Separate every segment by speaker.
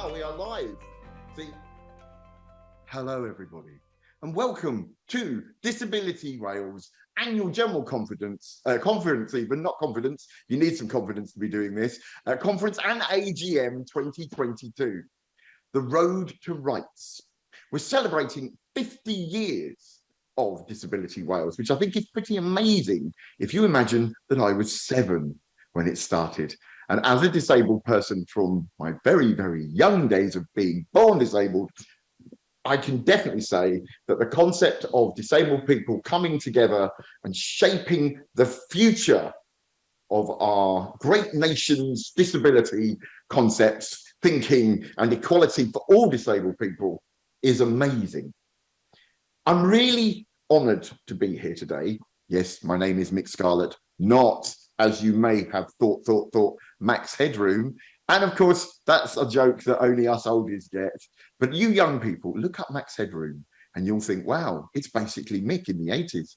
Speaker 1: Wow, we are live. See, hello everybody, and welcome to Disability Wales annual general conference even, not confidence, you need some confidence to be doing this, conference and AGM 2022, The Road to Rights. We're celebrating 50 years of Disability Wales, which I think is pretty amazing if you imagine that I was 7 when it started. And as a disabled person from my very, very young days of being born disabled, I can definitely say that the concept of disabled people coming together and shaping the future of our great nation's disability concepts, thinking, and equality for all disabled people is amazing. I'm really honoured to be here today. Yes, my name is Mick Scarlett, not, as you may have thought, Max Headroom. And of course, that's a joke that only us oldies get. But you young people, look up Max Headroom and you'll think, wow, it's basically Mick in the 80s.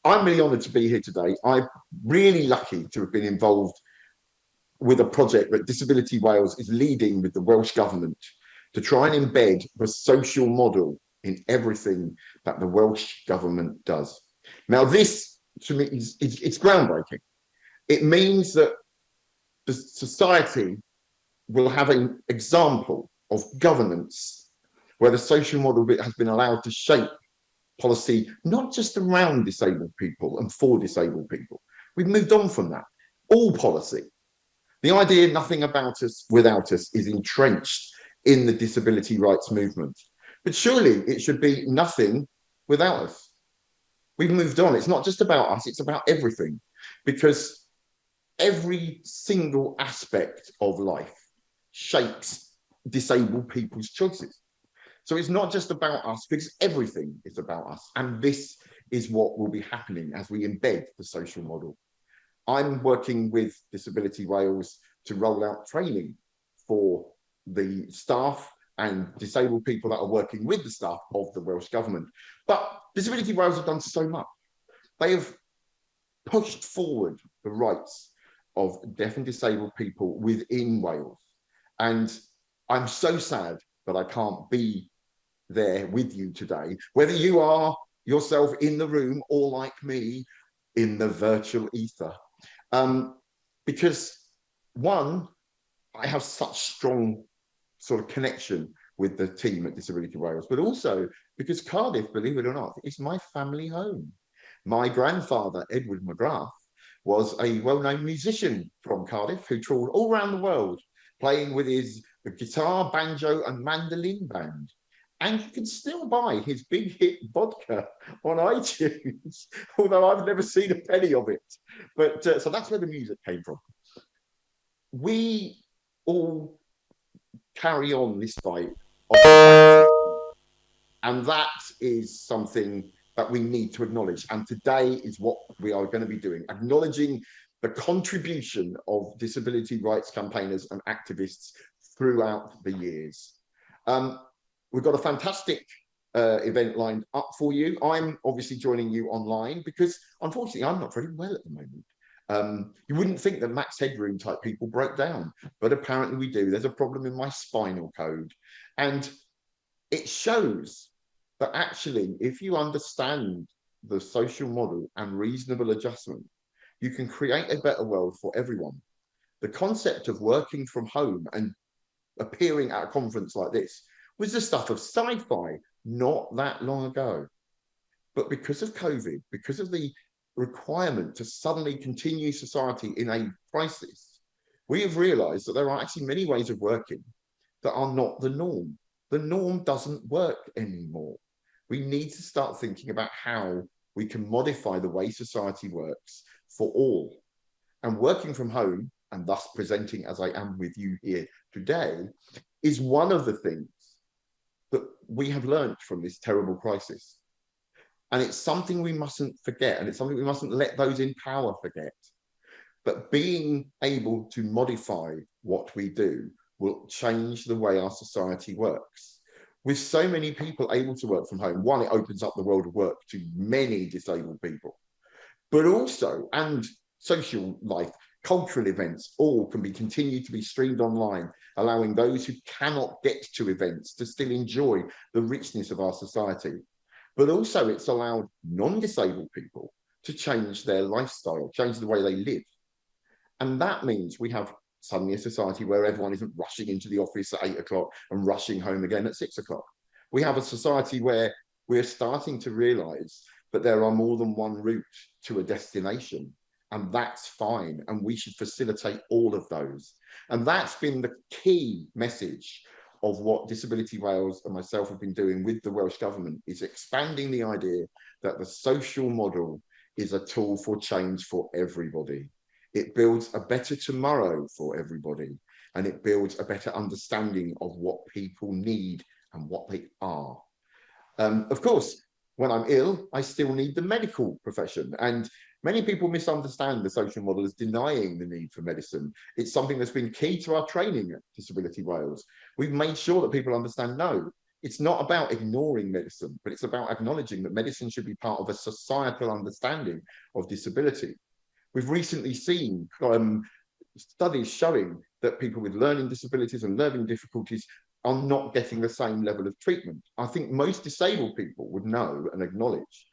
Speaker 1: I'm really honoured to be here today. I'm really lucky to have been involved with a project that Disability Wales is leading with the Welsh Government to try and embed the social model in everything that the Welsh Government does. Now, this, to me, it's groundbreaking. It means that the society will have an example of governance where the social model has been allowed to shape policy, not just around disabled people and for disabled people. We've moved on from that. All policy. The idea nothing about us without us is entrenched in the disability rights movement. But surely it should be nothing without us. We've moved on. It's not just about us, it's about everything. Because every single aspect of life shapes disabled people's choices. So it's not just about us, because everything is about us. And this is what will be happening as we embed the social model. I'm working with Disability Wales to roll out training for the staff and disabled people that are working with the staff of the Welsh Government. But Disability Wales have done so much. They have pushed forward the rights of deaf and disabled people within Wales. And I'm so sad that I can't be there with you today, whether you are yourself in the room or like me in the virtual ether. Because one, I have such strong sort of connection with the team at Disability Wales, but also because Cardiff, believe it or not, is my family home. My grandfather, Edward McGrath, was a well-known musician from Cardiff who toured all around the world, playing with his guitar, banjo, and mandolin band. And you can still buy his big hit Vodka on iTunes, although I've never seen a penny of it. But so that's where the music came from. We all carry on this fight, and that is something that we need to acknowledge. And today is what we are going to be doing, acknowledging the contribution of disability rights campaigners and activists throughout the years. We've got a fantastic event lined up for you. I'm obviously joining you online because, unfortunately, I'm not very well at the moment. You wouldn't think that Max Headroom type people broke down, but apparently we do. There's a problem in my spinal cord. And it shows that actually, if you understand the social model and reasonable adjustment, you can create a better world for everyone. The concept of working from home and appearing at a conference like this was the stuff of sci-fi not that long ago. But because of COVID, because of the requirement to suddenly continue society in a crisis, we have realized that there are actually many ways of working that are not the norm. The norm doesn't work anymore. We need to start thinking about how we can modify the way society works for all. And working from home, and thus presenting as I am with you here today, is one of the things that we have learned from this terrible crisis. And it's something we mustn't forget, and it's something we mustn't let those in power forget. But being able to modify what we do will change the way our society works. With so many people able to work from home, one, it opens up the world of work to many disabled people, but also, and social life, cultural events, all can be continued to be streamed online, allowing those who cannot get to events to still enjoy the richness of our society. But also it's allowed non-disabled people to change their lifestyle, change the way they live. And that means we have suddenly a society where everyone isn't rushing into the office at 8 o'clock and rushing home again at 6 o'clock. We have a society where we're starting to realize that there are more than one route to a destination, and that's fine. And we should facilitate all of those. And that's been the key message of what Disability Wales and myself have been doing with the Welsh Government, is expanding the idea that the social model is a tool for change for everybody. It builds a better tomorrow for everybody, and it builds a better understanding of what people need and what they are. Of course, when I'm ill, I still need the medical profession. And many people misunderstand the social model as denying the need for medicine. It's something that's been key to our training at Disability Wales. We've made sure that people understand, no, it's not about ignoring medicine, but it's about acknowledging that medicine should be part of a societal understanding of disability. We've recently seen studies showing that people with learning disabilities and learning difficulties are not getting the same level of treatment. I think most disabled people would know and acknowledge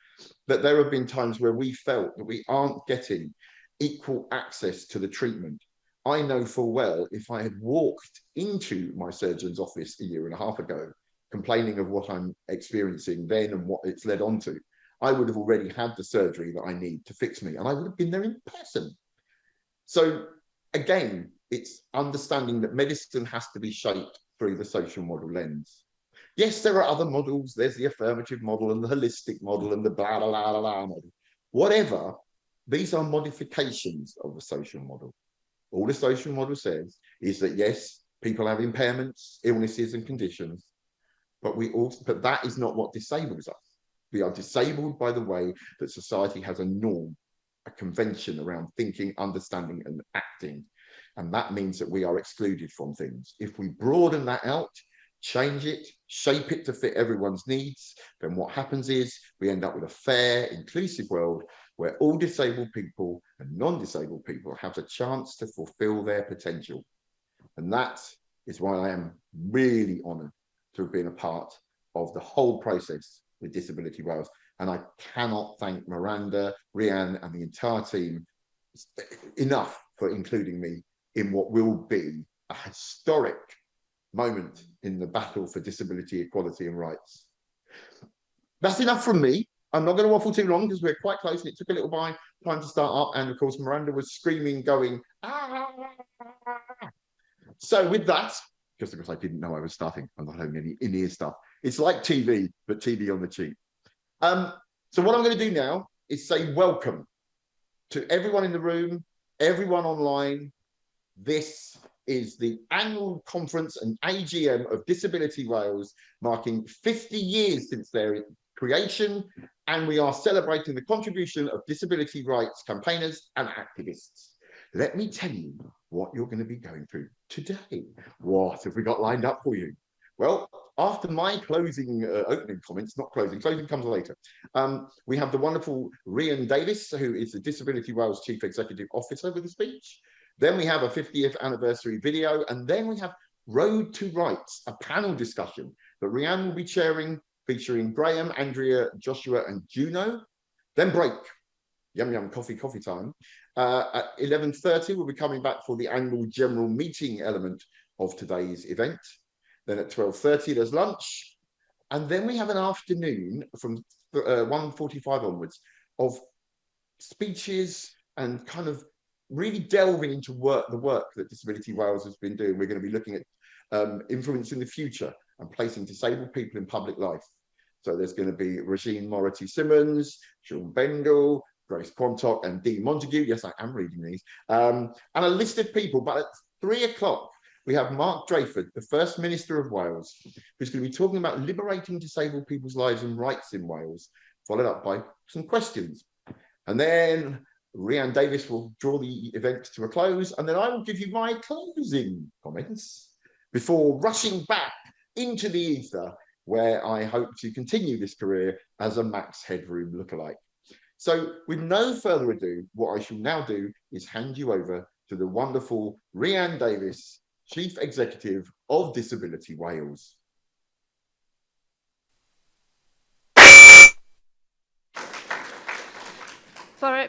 Speaker 1: that there have been times where we felt that we aren't getting equal access to the treatment. I know full well, if I had walked into my surgeon's office a year and a half ago, complaining of what I'm experiencing then and what it's led on to, I would have already had the surgery that I need to fix me, and I would have been there in person. So again, it's understanding that medicine has to be shaped through the social model lens. Yes, there are other models. There's the affirmative model and the holistic model and the blah, blah, blah, blah model. Whatever, these are modifications of the social model. All the social model says is that, yes, people have impairments, illnesses and conditions, but that is not what disables us. We are disabled by the way that society has a norm, a convention around thinking, understanding and acting. And that means that we are excluded from things. If we broaden that out, change it, shape it to fit everyone's needs, then what happens is we end up with a fair, inclusive world where all disabled people and non-disabled people have a chance to fulfill their potential. And that is why I am really honoured to have been a part of the whole process with Disability Wales. And I cannot thank Miranda, Rhian and the entire team enough for including me in what will be a historic moment in the battle for disability equality and rights. That's enough from me. I'm not going to waffle too long because we're quite close and it took a little time to start up. And of course, Miranda was screaming, going, ah. So with that, just because I didn't know I was starting, I'm not having any in-ear stuff. It's like TV, but TV on the cheap. So what I'm going to do now is say welcome to everyone in the room, everyone online. This is the annual conference and AGM of Disability Wales, marking 50 years since their creation, and we are celebrating the contribution of disability rights campaigners and activists. Let me tell you what you're going to be going through today. What have we got lined up for you? Well, after my closing opening comments, not closing comes later, we have the wonderful Rhian Davies, who is the Disability Wales Chief Executive Officer, with a speech. Then we have a 50th anniversary video, and then we have Road to Rights, a panel discussion that Rhian will be chairing, featuring Graham, Andrea, Joshua, and Juno. Then break, yum yum, coffee time. At 11:30, we'll be coming back for the annual general meeting element of today's event. Then at 12:30, there's lunch. And then we have an afternoon from 1:45 onwards of speeches and kind of really delving into the work that Disability Wales has been doing. We're going to be looking at influencing the future and placing disabled people in public life. So there's going to be Regine Moretti-Simmons, Sean Bendel, Grace Quantock, and Dee Montague. Yes, I am reading these. And a list of people. But at 3 o'clock, we have Mark Drayford, the First Minister of Wales, who's going to be talking about liberating disabled people's lives and rights in Wales, followed up by some questions. And then Rhian Davies will draw the event to a close, and then I will give you my closing comments before rushing back into the ether, where I hope to continue this career as a Max Headroom lookalike. So with no further ado, what I shall now do is hand you over to the wonderful Rhiann Davies, Chief Executive of Disability Wales.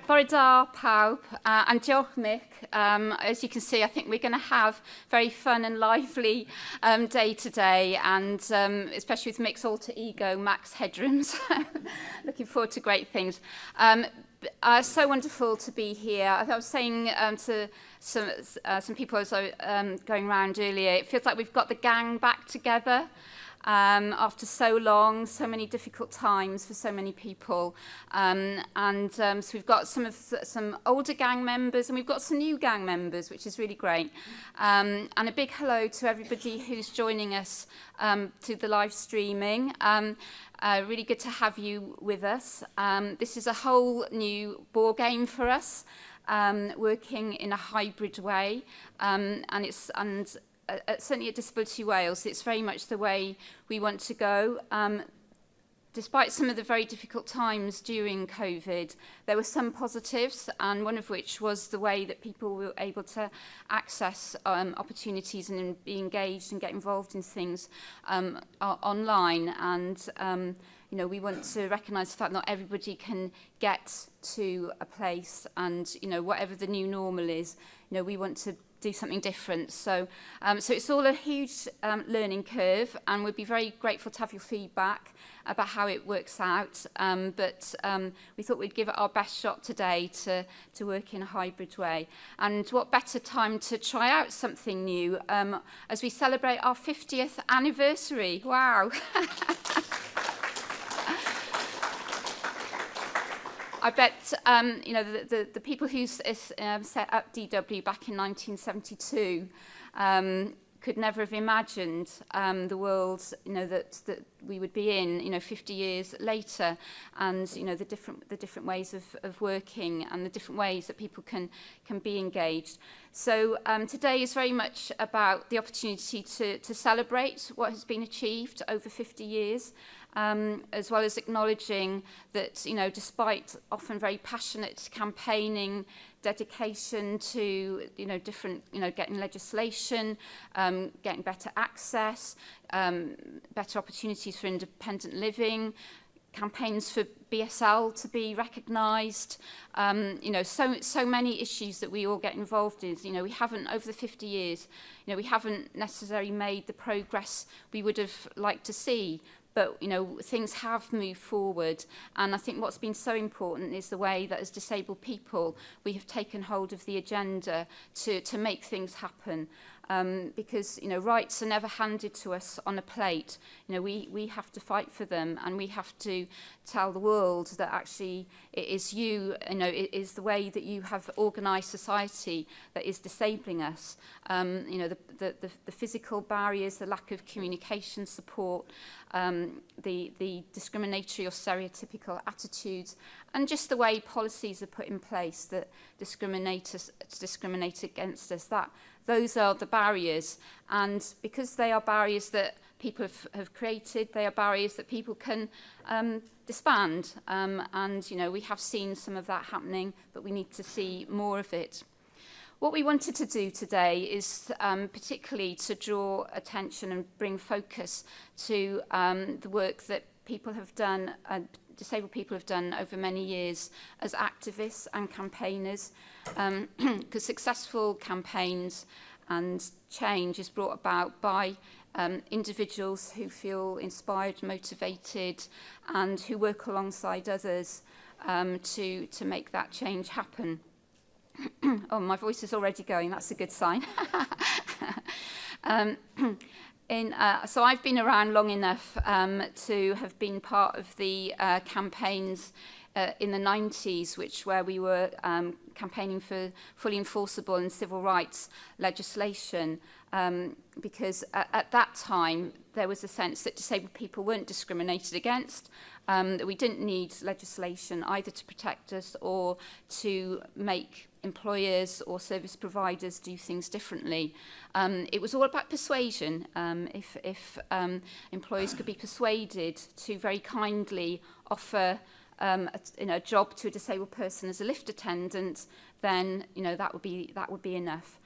Speaker 2: Bore da pawb, and diolch Mick. As you can see, I think we're going to have a very fun and lively day today, and especially with Mick's alter ego, Max Headrooms. Looking forward to great things. So wonderful to be here. I was saying to some people as I was going around earlier, it feels like we've got the gang back together. After so long, so many difficult times for so many people, so we've got some older gang members and we've got some new gang members, which is really great. And a big hello to everybody who's joining us to the live streaming. Really good to have you with us. This is a whole new ball game for us, working in a hybrid way, certainly at Disability Wales, it's very much the way we want to go. Despite some of the very difficult times during COVID, there were some positives, and one of which was the way that people were able to access opportunities and be engaged and get involved in things online. And you know, we want to recognise the fact not everybody can get to a place, and you know, whatever the new normal is, you know, we want to do something different. So it's all a huge learning curve, and we'd be very grateful to have your feedback about how it works out. But we thought we'd give it our best shot today to work in a hybrid way. And what better time to try out something new as we celebrate our 50th anniversary. Wow. I bet you know the people who set up DW back in 1972 could never have imagined the world, you know, that we would be in, you know, 50 years later, and you know the different ways of working and the different ways that people can be engaged. So today is very much about the opportunity to celebrate what has been achieved over 50 years. As well as acknowledging that, you know, despite often very passionate campaigning, dedication to, you know, different, you know, getting legislation, getting better access, better opportunities for independent living, campaigns for BSL to be recognised, you know, so many issues that we all get involved in. You know, we haven't, over the 50 years, you know, we haven't necessarily made the progress we would have liked to see. But, you know, things have moved forward. And I think what's been so important is the way that as disabled people, we have taken hold of the agenda to make things happen. Because, you know, rights are never handed to us on a plate. You know, we have to fight for them, and we have to tell the world that actually it is you know, it is the way that you have organised society that is disabling us. You know, the physical barriers, the lack of communication support, the discriminatory or stereotypical attitudes, and just the way policies are put in place that discriminate against us, those are the barriers. And because they are barriers that people have created, they are barriers that people can disband. And, you know, we have seen some of that happening, but we need to see more of it. What we wanted to do today is particularly to draw attention and bring focus to the work that people have done, disabled people have done over many years as activists and campaigners, because successful campaigns and change is brought about by individuals who feel inspired, motivated, and who work alongside others to make that change happen. Oh, my voice is already going. That's a good sign. So I've been around long enough to have been part of the campaigns in the 90s, where we were campaigning for fully enforceable and civil rights legislation, because at that time there was a sense that disabled people weren't discriminated against, that we didn't need legislation either to protect us or to make employers or service providers do things differently. It was all about persuasion. If employers could be persuaded to very kindly offer a job to a disabled person as a lift attendant, then that would be enough.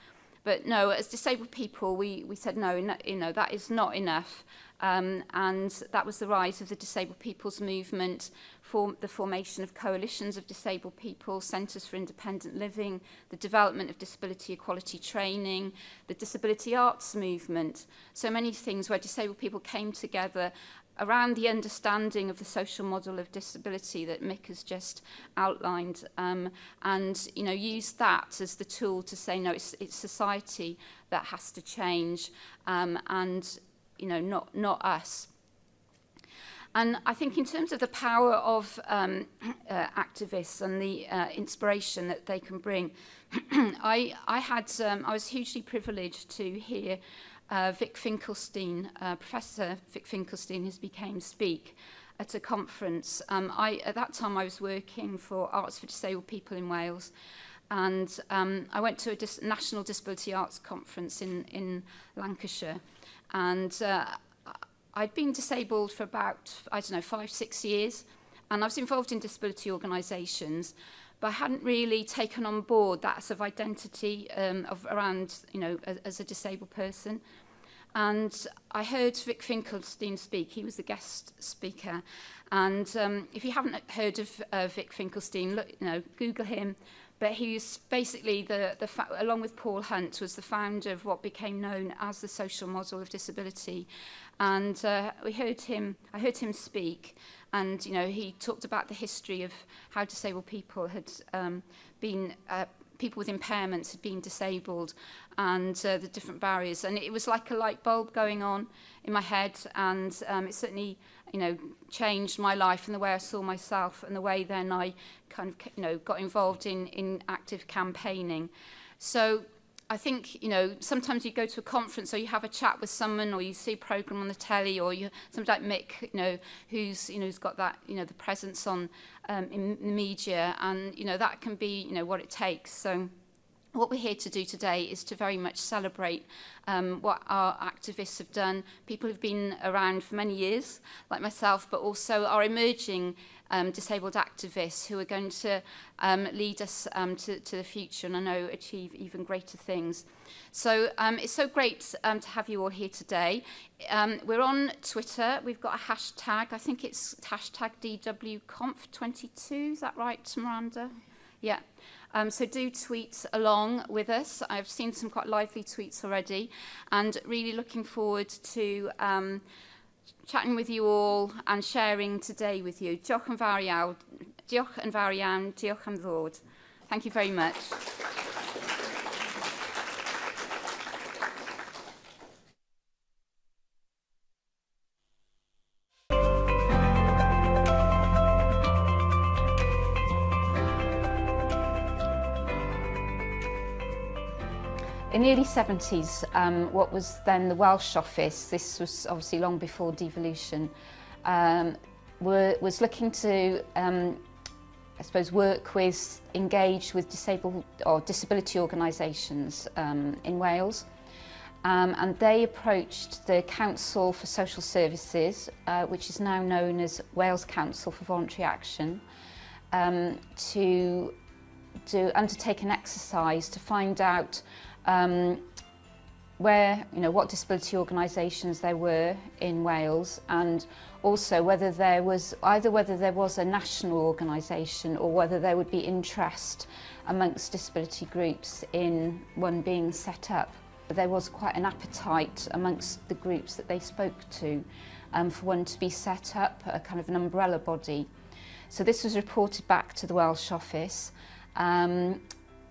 Speaker 2: But no, as disabled people, we said no, that is not enough. And that was the rise of the disabled people's movement, for the formation of coalitions of disabled people, centres for independent living, the development of disability equality training, the disability arts movement. So many things where disabled people came together around the understanding of the social model of disability that Mick has just outlined, and use that as the tool to say no, it's society that has to change, and not us. And I think in terms of the power of activists and the inspiration that they can bring, I was hugely privileged to hear Vic Finkelstein, Professor Vic Finkelstein, has become speak at a conference. At that time I was working for Arts for Disabled People in Wales, and I went to a National Disability Arts Conference in Lancashire, and I'd been disabled for about, 5-6 years, and I was involved in disability organisations, but I hadn't really taken on board that sort of identity as a disabled person. And I heard Vic Finkelstein speak. He was the guest speaker. And if you haven't heard of Vic Finkelstein, Google him. But he was basically, along with Paul Hunt, was the founder of what became known as the social model of disability. And I heard him speak, and he talked about the history of how disabled people had people with impairments had been disabled, and the different barriers. And it was like a light bulb going on in my head, and it certainly changed my life and the way I saw myself, and the way then I kind of got involved in active campaigning. So I think sometimes you go to a conference or you have a chat with someone, or you see a program on the telly, or you somebody like Mick who's got that the presence on in the media, and that can be what it takes. So what we're here to do today is to very much celebrate what our activists have done, people who've been around for many years, like myself, but also our emerging disabled activists who are going to lead us to the future, and I know achieve even greater things. So it's so great to have you all here today. We're on Twitter. We've got a hashtag. I think it's hashtag DWConf22. Is that right, Miranda? Yeah. So do tweet along with us. I've seen some quite lively tweets already, and really looking forward to chatting with you all and sharing today with you. Diolch yn fawr iawn. Diolch yn fawr iawn. Diolch am ddod. Thank you very much. In the early 70s, what was then the Welsh Office, this was obviously long before devolution, was looking to, engage with disabled or disability organisations in Wales. And they approached the Council for Social Services, which is now known as Wales Council for Voluntary Action, to undertake an exercise to find out what disability organisations there were in Wales, and also whether there was a national organisation or whether there would be interest amongst disability groups in one being set up. There was quite an appetite amongst the groups that they spoke to for one to be set up, a kind of an umbrella body. So this was reported back to the Welsh Office,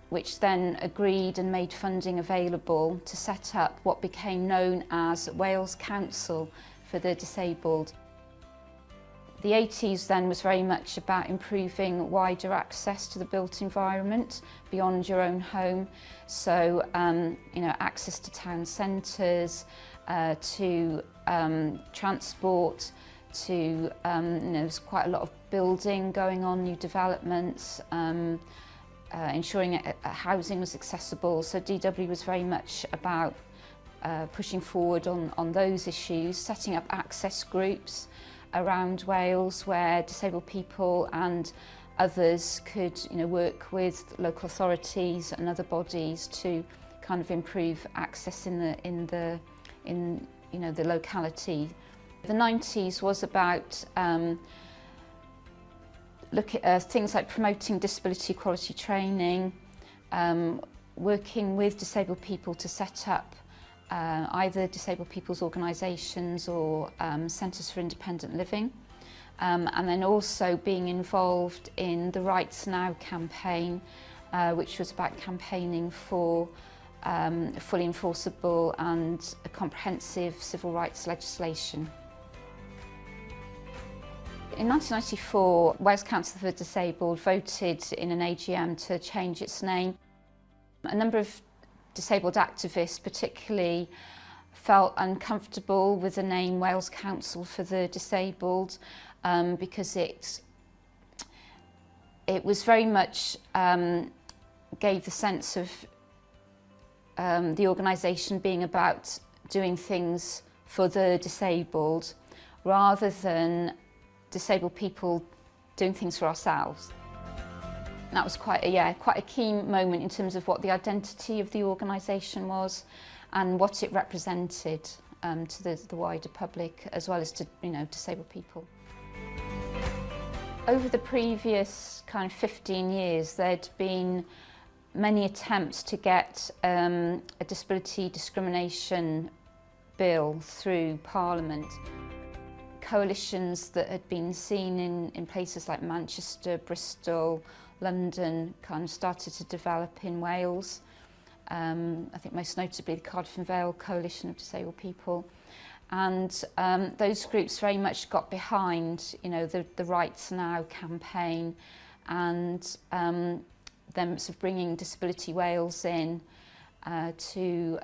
Speaker 2: which then agreed and made funding available to set up what became known as Wales Council for the Disabled. The 80s then was very much about improving wider access to the built environment beyond your own home. So, access to town centres, to transport, to, there's quite a lot of building going on, new developments, ensuring housing was accessible. So DW was very much about pushing forward on those issues, setting up access groups, around Wales where disabled people and others could, work with local authorities and other bodies to kind of improve access in the locality. The 90s was about look at things like promoting disability equality training, working with disabled people to set up either disabled people's organisations or centres for independent living, and then also being involved in the Rights Now campaign, which was about campaigning for fully enforceable and comprehensive civil rights legislation. In 1994, Wales Council for the Disabled voted in an AGM to change its name. A number of disabled activists particularly felt uncomfortable with the name Wales Council for the Disabled because it was very much gave the sense of the organisation being about doing things for the disabled rather than disabled people doing things for ourselves. And that was quite a key moment in terms of what the identity of the organisation was and what it represented to the wider public as well as to disabled people. Over the previous kind of 15 years, there'd been many attempts to get a disability discrimination bill through Parliament. Coalitions that had been seen in places like Manchester, Bristol, London kind of started to develop in Wales. I think most notably the Cardiff and Vale Coalition of Disabled People. And those groups very much got behind, the Rights Now campaign and them sort of bringing Disability Wales in to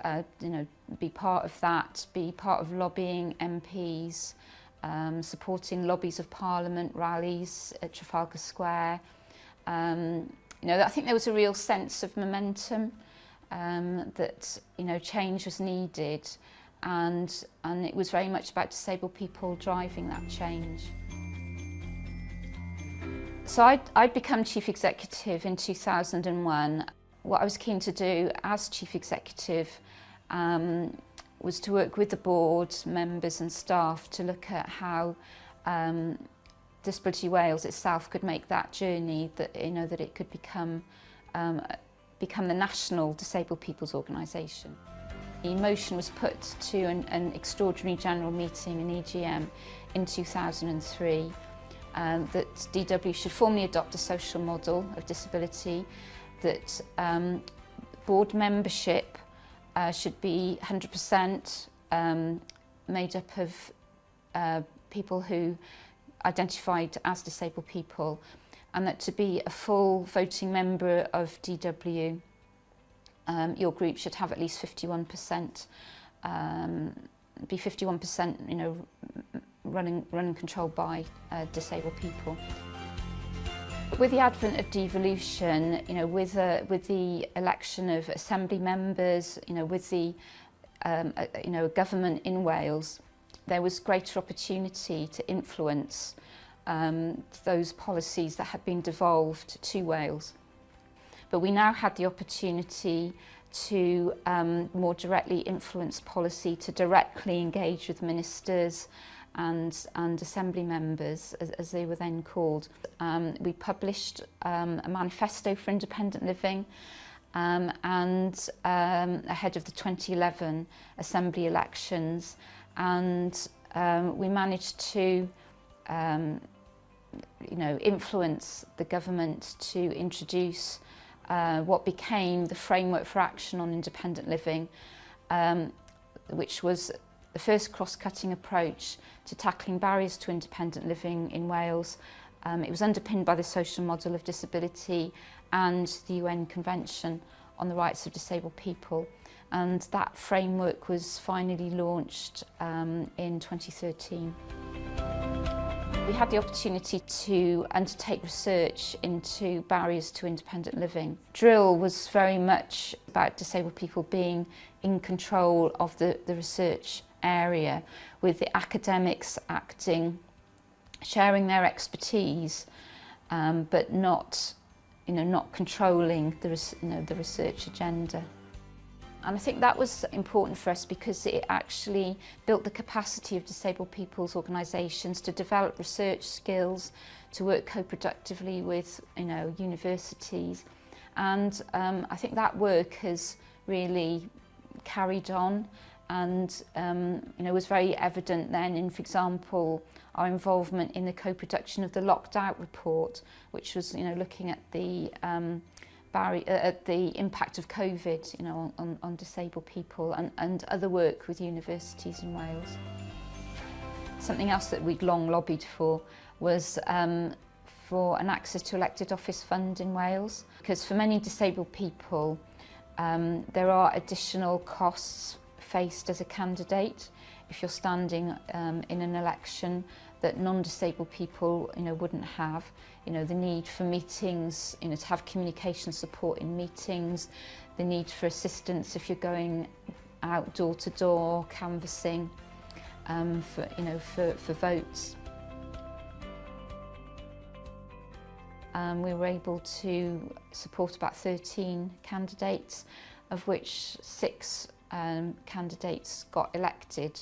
Speaker 2: be part of that, be part of lobbying MPs, supporting lobbies of Parliament, rallies at Trafalgar Square. I think there was a real sense of momentum that change was needed, and it was very much about disabled people driving that change. So I'd become Chief Executive in 2001. What I was keen to do as Chief Executive was to work with the board, members and staff to look at how Disability Wales itself could make that journey, that it could become the national disabled people's organisation. The motion was put to an extraordinary general meeting, an EGM, in 2003, that DW should formally adopt a social model of disability, that board membership should be 100% made up of people who identified as disabled people, and that to be a full voting member of DW, your group should have at least 51%, be 51%, running and controlled by disabled people. With the advent of devolution, with the election of assembly members, with the government in Wales, there was greater opportunity to influence those policies that had been devolved to Wales. But we now had the opportunity to more directly influence policy, to directly engage with ministers and assembly members, as they were then called. We published a manifesto for independent living, and ahead of the 2011 assembly elections, and we managed to influence the government to introduce what became the Framework for Action on Independent Living, which was the first cross-cutting approach to tackling barriers to independent living in Wales. It was underpinned by the social model of disability and the UN Convention on the Rights of Disabled People, and that framework was finally launched in 2013. We had the opportunity to undertake research into barriers to independent living. DRILL was very much about disabled people being in control of the research area, with the academics acting sharing their expertise, but not, not controlling the research agenda. And I think that was important for us because it actually built the capacity of disabled people's organisations to develop research skills, to work co-productively with universities. And I think that work has really carried on and was very evident then in, for example, our involvement in the co-production of the Locked Out report, which was looking at the at the impact of COVID, on disabled people, and other work with universities in Wales. Something else that we'd long lobbied for was for an access to elected office fund in Wales, because for many disabled people there are additional costs faced as a candidate if you're standing in an election that non-disabled people wouldn't have. The need for meetings, to have communication support in meetings, the need for assistance if you're going out door to door canvassing for votes. We were able to support about 13 candidates, of which 6 candidates got elected.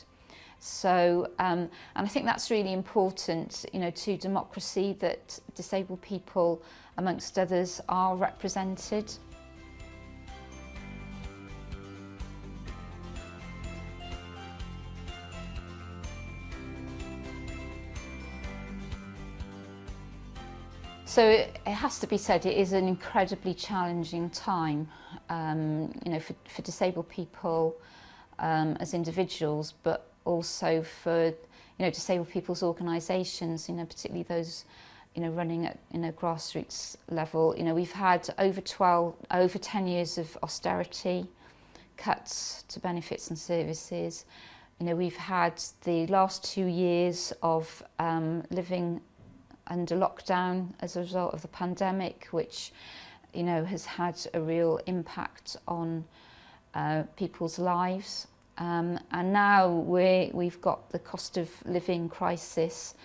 Speaker 2: So, and I think that's really important, to democracy, that disabled people, amongst others, are represented. So it has to be said, it is an incredibly challenging time, for disabled people as individuals, but also for disabled people's organisations, particularly those running at grassroots level. We've had over 10 years of austerity, cuts to benefits and services. We've had the last 2 years of living under lockdown as a result of the pandemic, which has had a real impact on people's lives. And now we've got the cost of living crisis,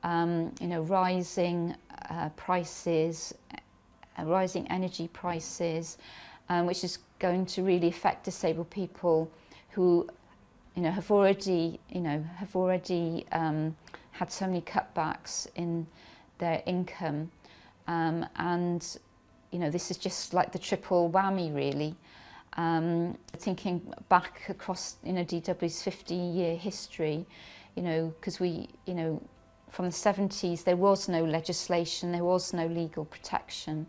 Speaker 2: rising prices, rising energy prices, which is going to really affect disabled people who, have already had so many cutbacks in their income, and this is just like the triple whammy, really. Thinking back across DW's 50-year history, because we from the 70s there was no legislation, there was no legal protection.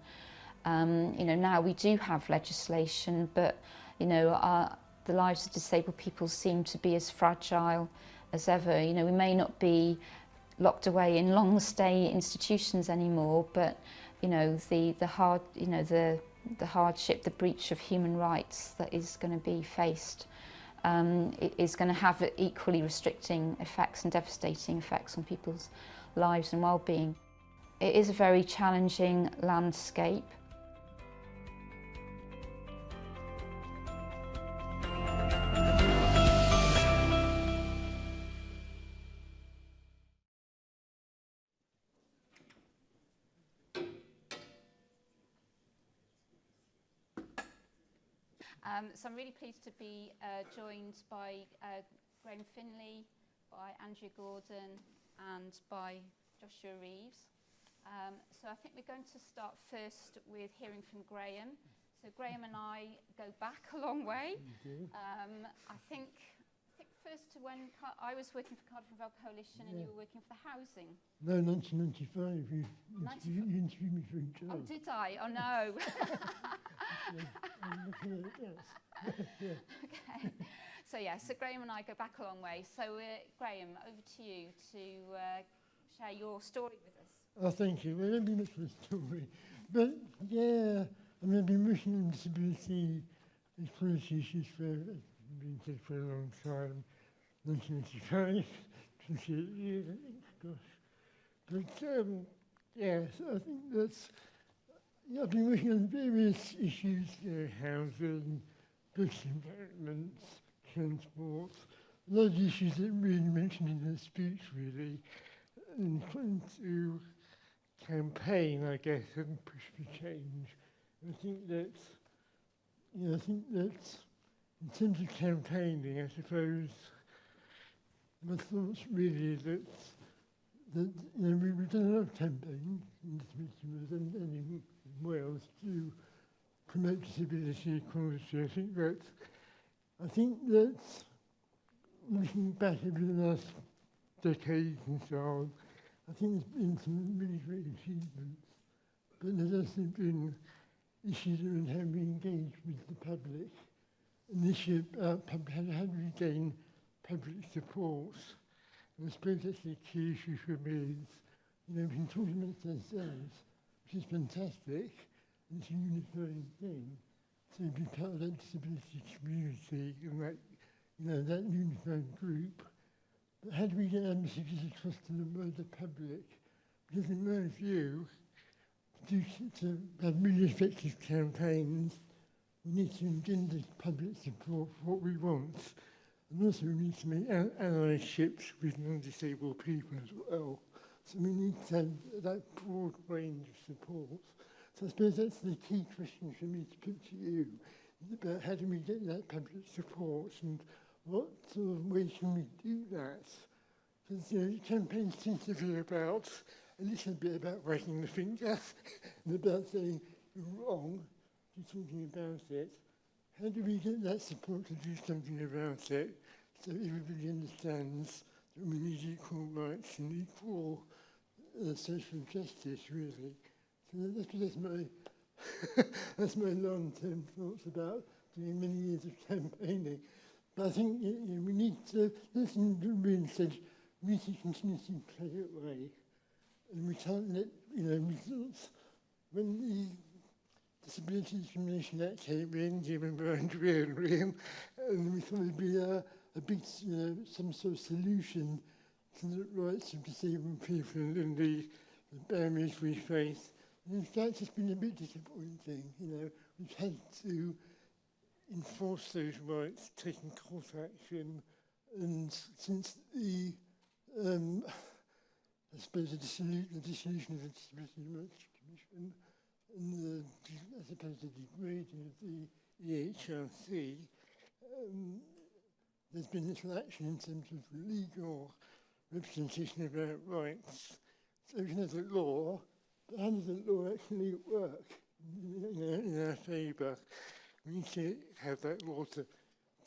Speaker 2: Now we do have legislation, but the lives of disabled people seem to be as fragile as ever. We may not be locked away in long stay institutions anymore, but the hardship, the breach of human rights that is going to be faced is going to have equally restricting effects and devastating effects on people's lives and well-being. It is a very challenging landscape. So I'm really pleased to be joined by Graham Finlay, by Andrea Gordon and by Joshua Reeves. So I think we're going to start first with hearing from Graham. So Graham and I go back a long way. I think first to when I was working for Cardiff and Vale Coalition and you were working for the housing.
Speaker 3: No, 1995. You interviewed me for a job.
Speaker 2: Oh, did I? Oh, no.
Speaker 3: I'm looking at it, yes.
Speaker 2: Okay. So Graham and I go back a long way. So Graham, over to you to share your story with us.
Speaker 3: Oh, thank you. Well, it won't be much of a story. But yeah, I've been working on disability and policy issues for a long time. 1995, 28 years, I think, gosh. But yes, I think that's, I've been working on various issues, housing, bush environments, transport, a lot of issues that really mentioned in the speech, really. and trying to campaign, I guess, and push for change. I think that, I think that in terms of campaigning, I suppose my thoughts really that we've done a lot of campaigning in this meeting and in Wales to promote disability equality. I think that looking back over the last decades and so on, I think there's been some really great achievements, but there's also been issues around how we engage with the public, and the issue about how do we gain public support. And I suppose that's the key issue for me is, we can talk amongst ourselves, which is fantastic, and it's a unifying thing. So be part of that disability community and that, that unified group. But how do we get our messages across to the wider public? Because in my view, to have really effective campaigns, we need to engender public support for what we want. And also we need to make allyships with non-disabled people as well. So we need to have that broad range of support. So I suppose that's the key question for me to put to you, about how do we get that public support and what sort of ways can we do that? Because campaigns seem to be about a little bit about wagging the finger and about saying you're wrong, to talking about it. How do we get that support to do something about it so everybody understands that we need equal rights and equal social justice, really? So that's my that's my long-term thoughts about doing many years of campaigning. But I think we need to listen to Ryan said, we need to continuously play it away. And we can't let, results. When the Disability Discrimination Act came in, given by Andrea and Liam, and we thought it'd be a big, some sort of solution to the rights of disabled people and the barriers we face. And in fact, it's been a bit disappointing. We've had to enforce those rights, taking court action, and since the I suppose the dissolution of the Disability Rights Commission and I suppose the degrading of the EHRC, there's been little action in terms of legal representation of our rights. So we have a law, but how does the law actually work in our favour? We need to have that law to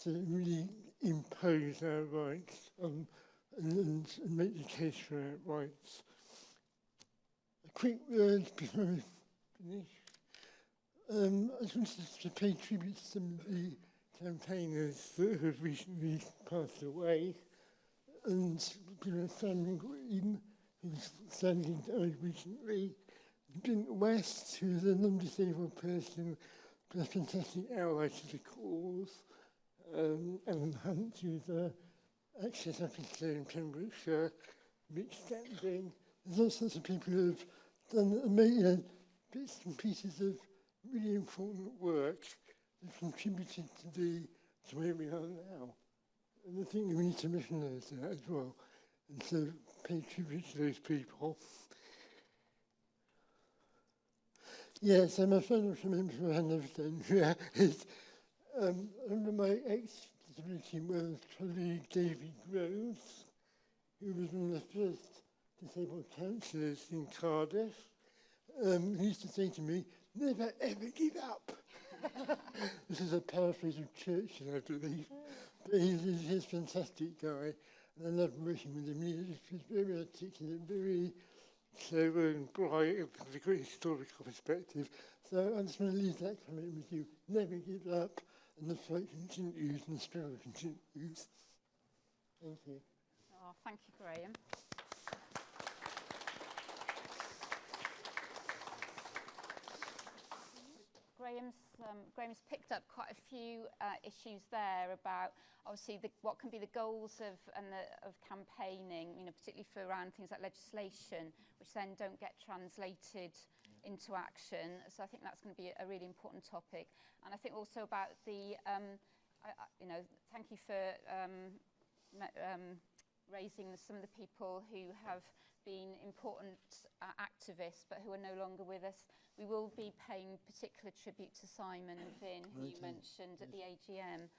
Speaker 3: really impose our rights on and make the case for our rights. A quick word before I finish. I just wanted to pay tribute to some of the campaigners that have recently passed away, and Simon Green, who's sadly died recently, Bint West, who's a non-disabled person, but a fantastic ally to the cause, Alan Hunt, who's a Access Officer in Pembrokeshire, Rich Standing. There's all sorts of people who have done amazing bits and pieces of really important work that have contributed to where we are now. And I think we need to recognise that as well, and so pay tribute to those people. Yeah, so my final comment before I hand over to Andrea is, I remember my ex-Disability Wales colleague David Groves, who was one of the first disabled councillors in Cardiff. He used to say to me, never ever give up. This is a paraphrase of Churchill, I believe. But he's a fantastic guy, and I love working with him. He's very articulate, very clever and bright, with a great historical perspective. So I just want to leave that comment with you. Never give up, and the fight continues, and the struggle continues. Thank you.
Speaker 2: Oh, thank you, Graham. Graham's picked up quite a few issues there about obviously what can be the goals of campaigning, particularly for around things like legislation, which then don't get translated into action. So I think that's going to be a really important topic. And I think also about the, thank you for raising some of the people who have been important activists, but who are no longer with us. We will be paying particular tribute to Simon Finn, who you mentioned at the AGM,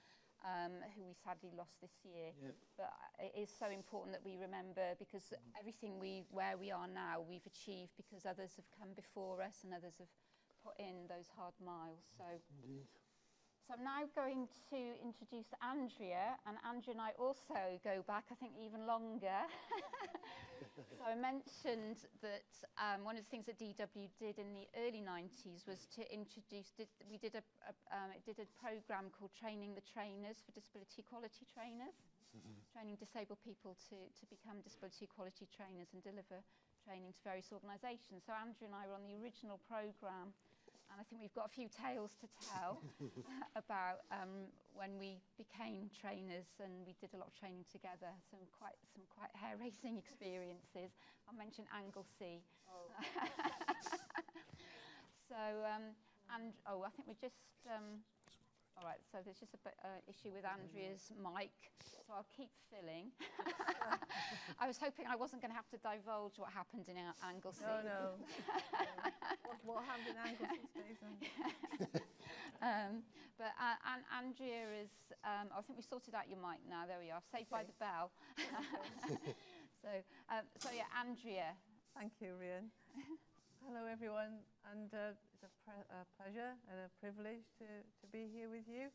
Speaker 2: who we sadly lost this year. Yep. But it is so important that we remember, because everything where we are now, we've achieved because others have come before us and others have put in those hard miles. So. Indeed. So I'm now going to introduce Andrea, and Andrea and I also go back, I think, even longer. So I mentioned that one of the things that DW did in the early 90s was to introduce, it did a programme called Training the Trainers for Disability Equality Trainers, training disabled people to become disability equality trainers and deliver training to various organisations. So Andrea and I were on the original programme. And I think we've got a few tales to tell about when we became trainers, and we did a lot of training together. Some quite hair-raising experiences. I'll mention Anglesey. Oh. So I think we're just. All right, so there's just a bit issue with Andrea's mic, so I'll keep filling. I was hoping I wasn't going to have to divulge what happened in Anglesey.
Speaker 4: No. What happened in Anglesey stays on.
Speaker 2: But Andrea is, I think we sorted out your mic now, there we are, saved by the bell. So yeah, Andrea.
Speaker 4: Thank you, Rhian. Hello, everyone, and it's a pleasure and a privilege to be here with you.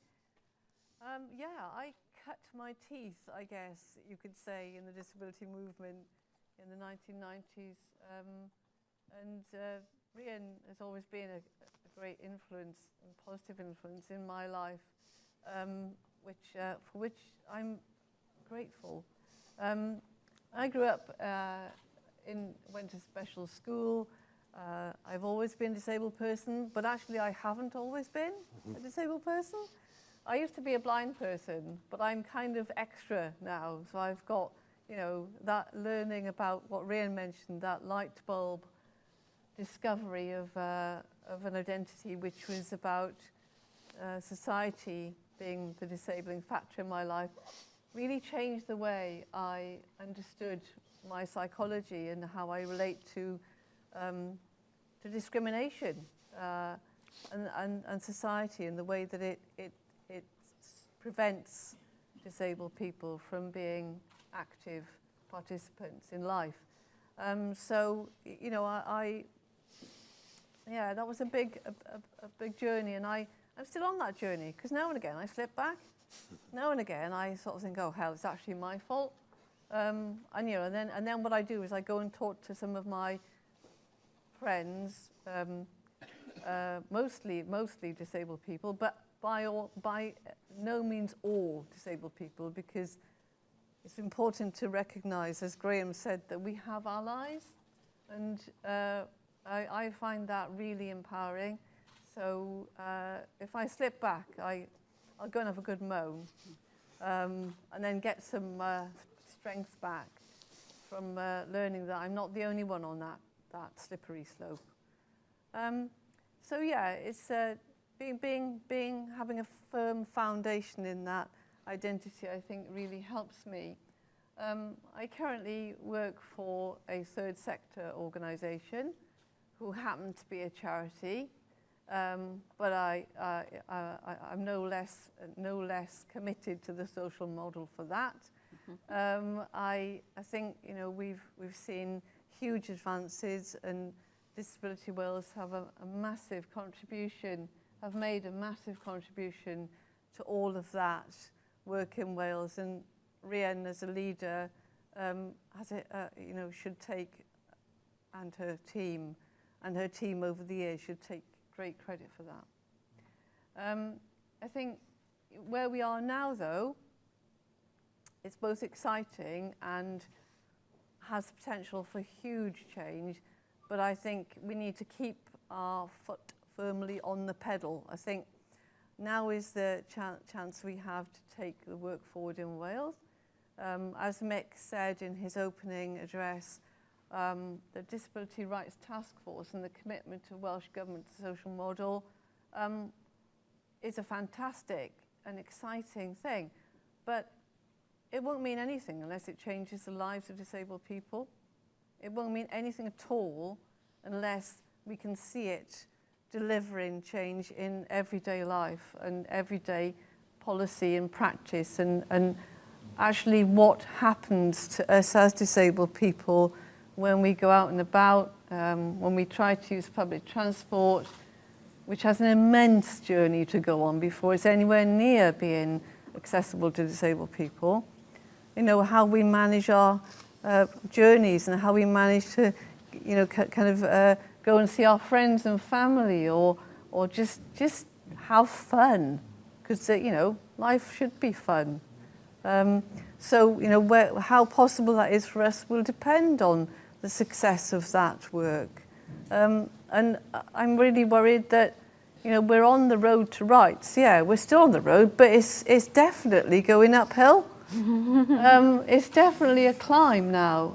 Speaker 4: Yeah, I cut my teeth, I guess you could say, in the disability movement in the 1990s, and Rhian has always been a great influence, and positive influence in my life, for which I'm grateful. I grew up went to special school. I've always been a disabled person, but actually I haven't always been a disabled person. I used to be a blind person, but I'm kind of extra now. So I've got, that learning about what Rhian mentioned, that light bulb discovery of an identity which was about society being the disabling factor in my life, really changed the way I understood my psychology and how I relate to discrimination and society, and the way that it prevents disabled people from being active participants in life. So that was a big journey, and I'm still on that journey, because now and again I slip back. Now and again I sort of think, oh hell, it's actually my fault. And then what I do is I go and talk to some of my friends, mostly disabled people, but by no means all disabled people, because it's important to recognise, as Graham said, that we have our lives, and I find that really empowering. So if I slip back, I'll go and have a good moan, and then get some strength back from learning that I'm not the only one on that slippery slope. So yeah, it's having a firm foundation in that identity, I think, really helps me. I currently work for a third sector organisation who happen to be a charity, but I'm no less committed to the social model for that. I think we've seen huge advances, and Disability Wales have a massive contribution, have made a massive contribution to all of that work in Wales, and Rhian, as a leader, should take, and her team over the years should take great credit for that. I think where we are now, though, it's both exciting and has potential for huge change, but I think we need to keep our foot firmly on the pedal. I think now is the chance we have to take the work forward in Wales. As Mick said in his opening address, the Disability Rights Task Force and the commitment of Welsh Government to the social model is a fantastic and exciting thing, but it won't mean anything unless it changes the lives of disabled people. it won't mean anything at all unless we can see it delivering change in everyday life and everyday policy and practice, and actually what happens to us as disabled people when we go out and about, when we try to use public transport, which has an immense journey to go on before it's anywhere near being accessible to disabled people. You know, how we manage our journeys and how we manage to, you know, kind of go and see our friends and family, or just have fun, because you know, life should be fun. So you know, how possible that is for us will depend on the success of that work. And I'm really worried that, you know, we're on the road to rights. Yeah, we're still on the road, but it's definitely going uphill. It's definitely a climb now.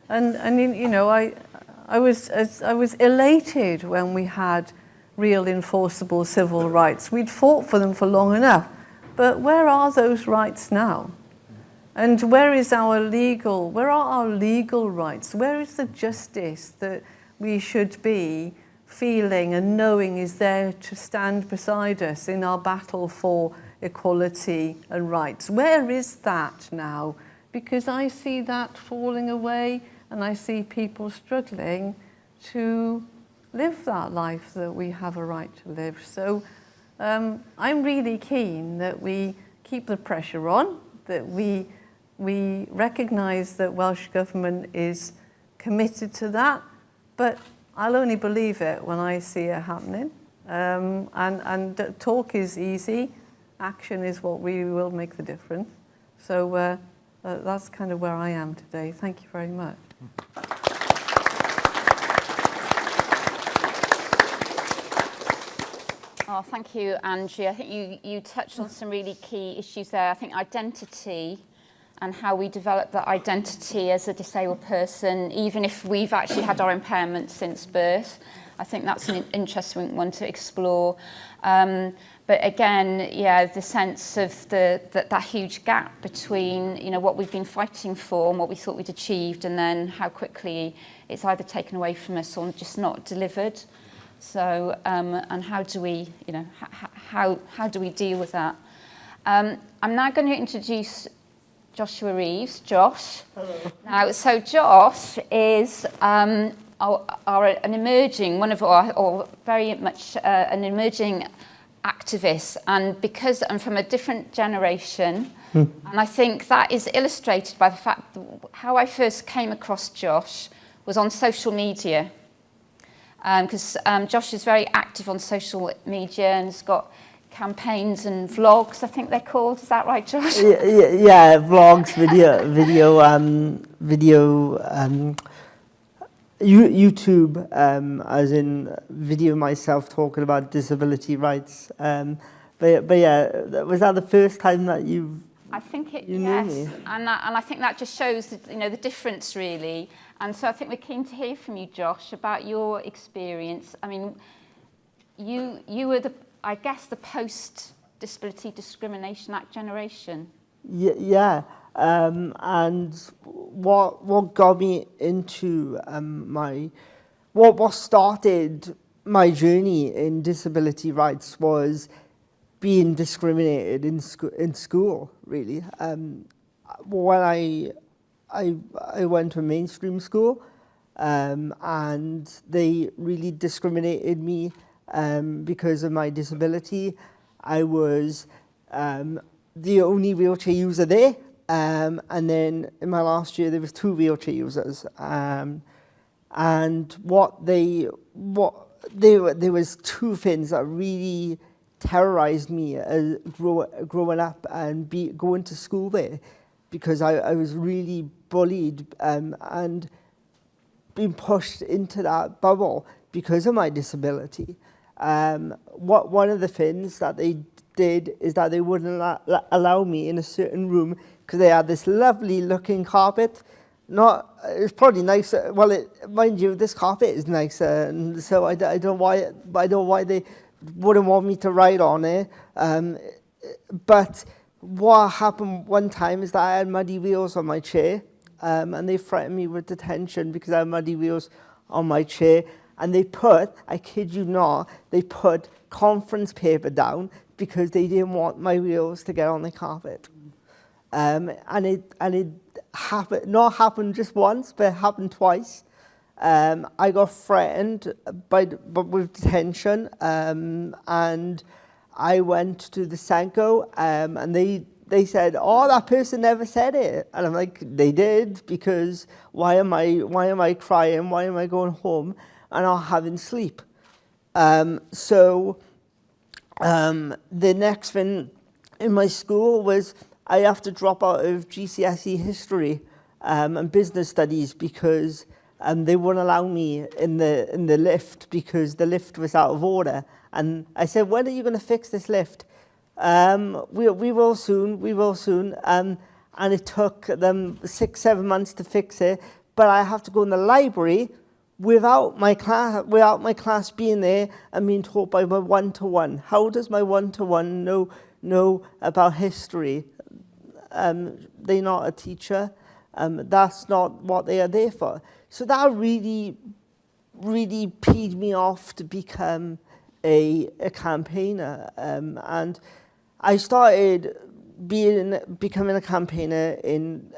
Speaker 4: And you know, I was elated when we had real enforceable civil rights. We'd fought for them for long enough, but where are those rights now? And where are our legal rights? Where is the justice that we should be feeling and knowing is there to stand beside us in our battle for equality and rights? Where is that now? Because I see that falling away, and I see people struggling to live that life that we have a right to live. So I'm really keen that we keep the pressure on, that we recognise that Welsh Government is committed to that, but I'll only believe it when I see it happening. And talk is easy, action is what really will make the difference. So that's kind of where I am today. Thank you very much.
Speaker 2: Oh, thank you, Angie. I think you touched on some really key issues there. I think identity and how we develop that identity as a disabled person, even if we've actually had our impairment since birth. I think that's an interesting one to explore. But again, yeah, the sense of that huge gap between, you know, what we've been fighting for and what we thought we'd achieved, and then how quickly it's either taken away from us or just not delivered. So, and how do we, you know, how do we deal with that? I'm now going to introduce Joshua Reeves. Josh. Hello. Now, so Josh is an emerging, one of our, or very much an emerging activist, and because I'm from a different generation, and I think that is illustrated by the fact that how I first came across Josh was on social media. Because Josh is very active on social media and has got campaigns and vlogs, I think they're called. Is that right, Josh?
Speaker 5: Yeah, vlogs, YouTube, as in video myself talking about disability rights. But yeah, was that the first time that you knew me?
Speaker 2: And I think that just shows, you know, the difference really. And so I think we're keen to hear from you, Josh, about your experience. I mean, you were I guess the post-Disability Discrimination Act generation.
Speaker 5: Yeah. And what got me into what started my journey in disability rights was being discriminated in school, really. When I went to a mainstream school, and they really discriminated me because of my disability. I was the only wheelchair user there, and then in my last year there was 2 wheelchair users, and there was 2 things that really terrorized me as growing up and going to school there, because I was really bullied and being pushed into that bubble because of my disability. One of the things that they did is that they wouldn't allow me in a certain room because they had this lovely looking carpet. It's probably nice. Well, mind you, this carpet is nicer, and so I don't know why they wouldn't want me to ride on it. But what happened one time is that I had muddy wheels on my chair, and they threatened me with detention because I had muddy wheels on my chair. And they put, I kid you not, they put conference paper down because they didn't want my wheels to get on the carpet. And it happened, not happened just once, but it happened twice. I got threatened but with detention, and I went to the Senko, and they said, oh, that person never said it. And I'm like, they did, because why am I crying? Why am I going home and not having sleep? So the next thing in my school was I have to drop out of GCSE history and business studies because they wouldn't allow me in the lift because the lift was out of order. And I said, when are you going to fix this lift? We will soon. And it took them 6-7 months to fix it. But I have to go in the library without my class being there and being taught by my one-to-one. How does my one-to-one know about history? They're not a teacher. That's not what they are there for. So that really peed me off to become a campaigner. And I started becoming a campaigner in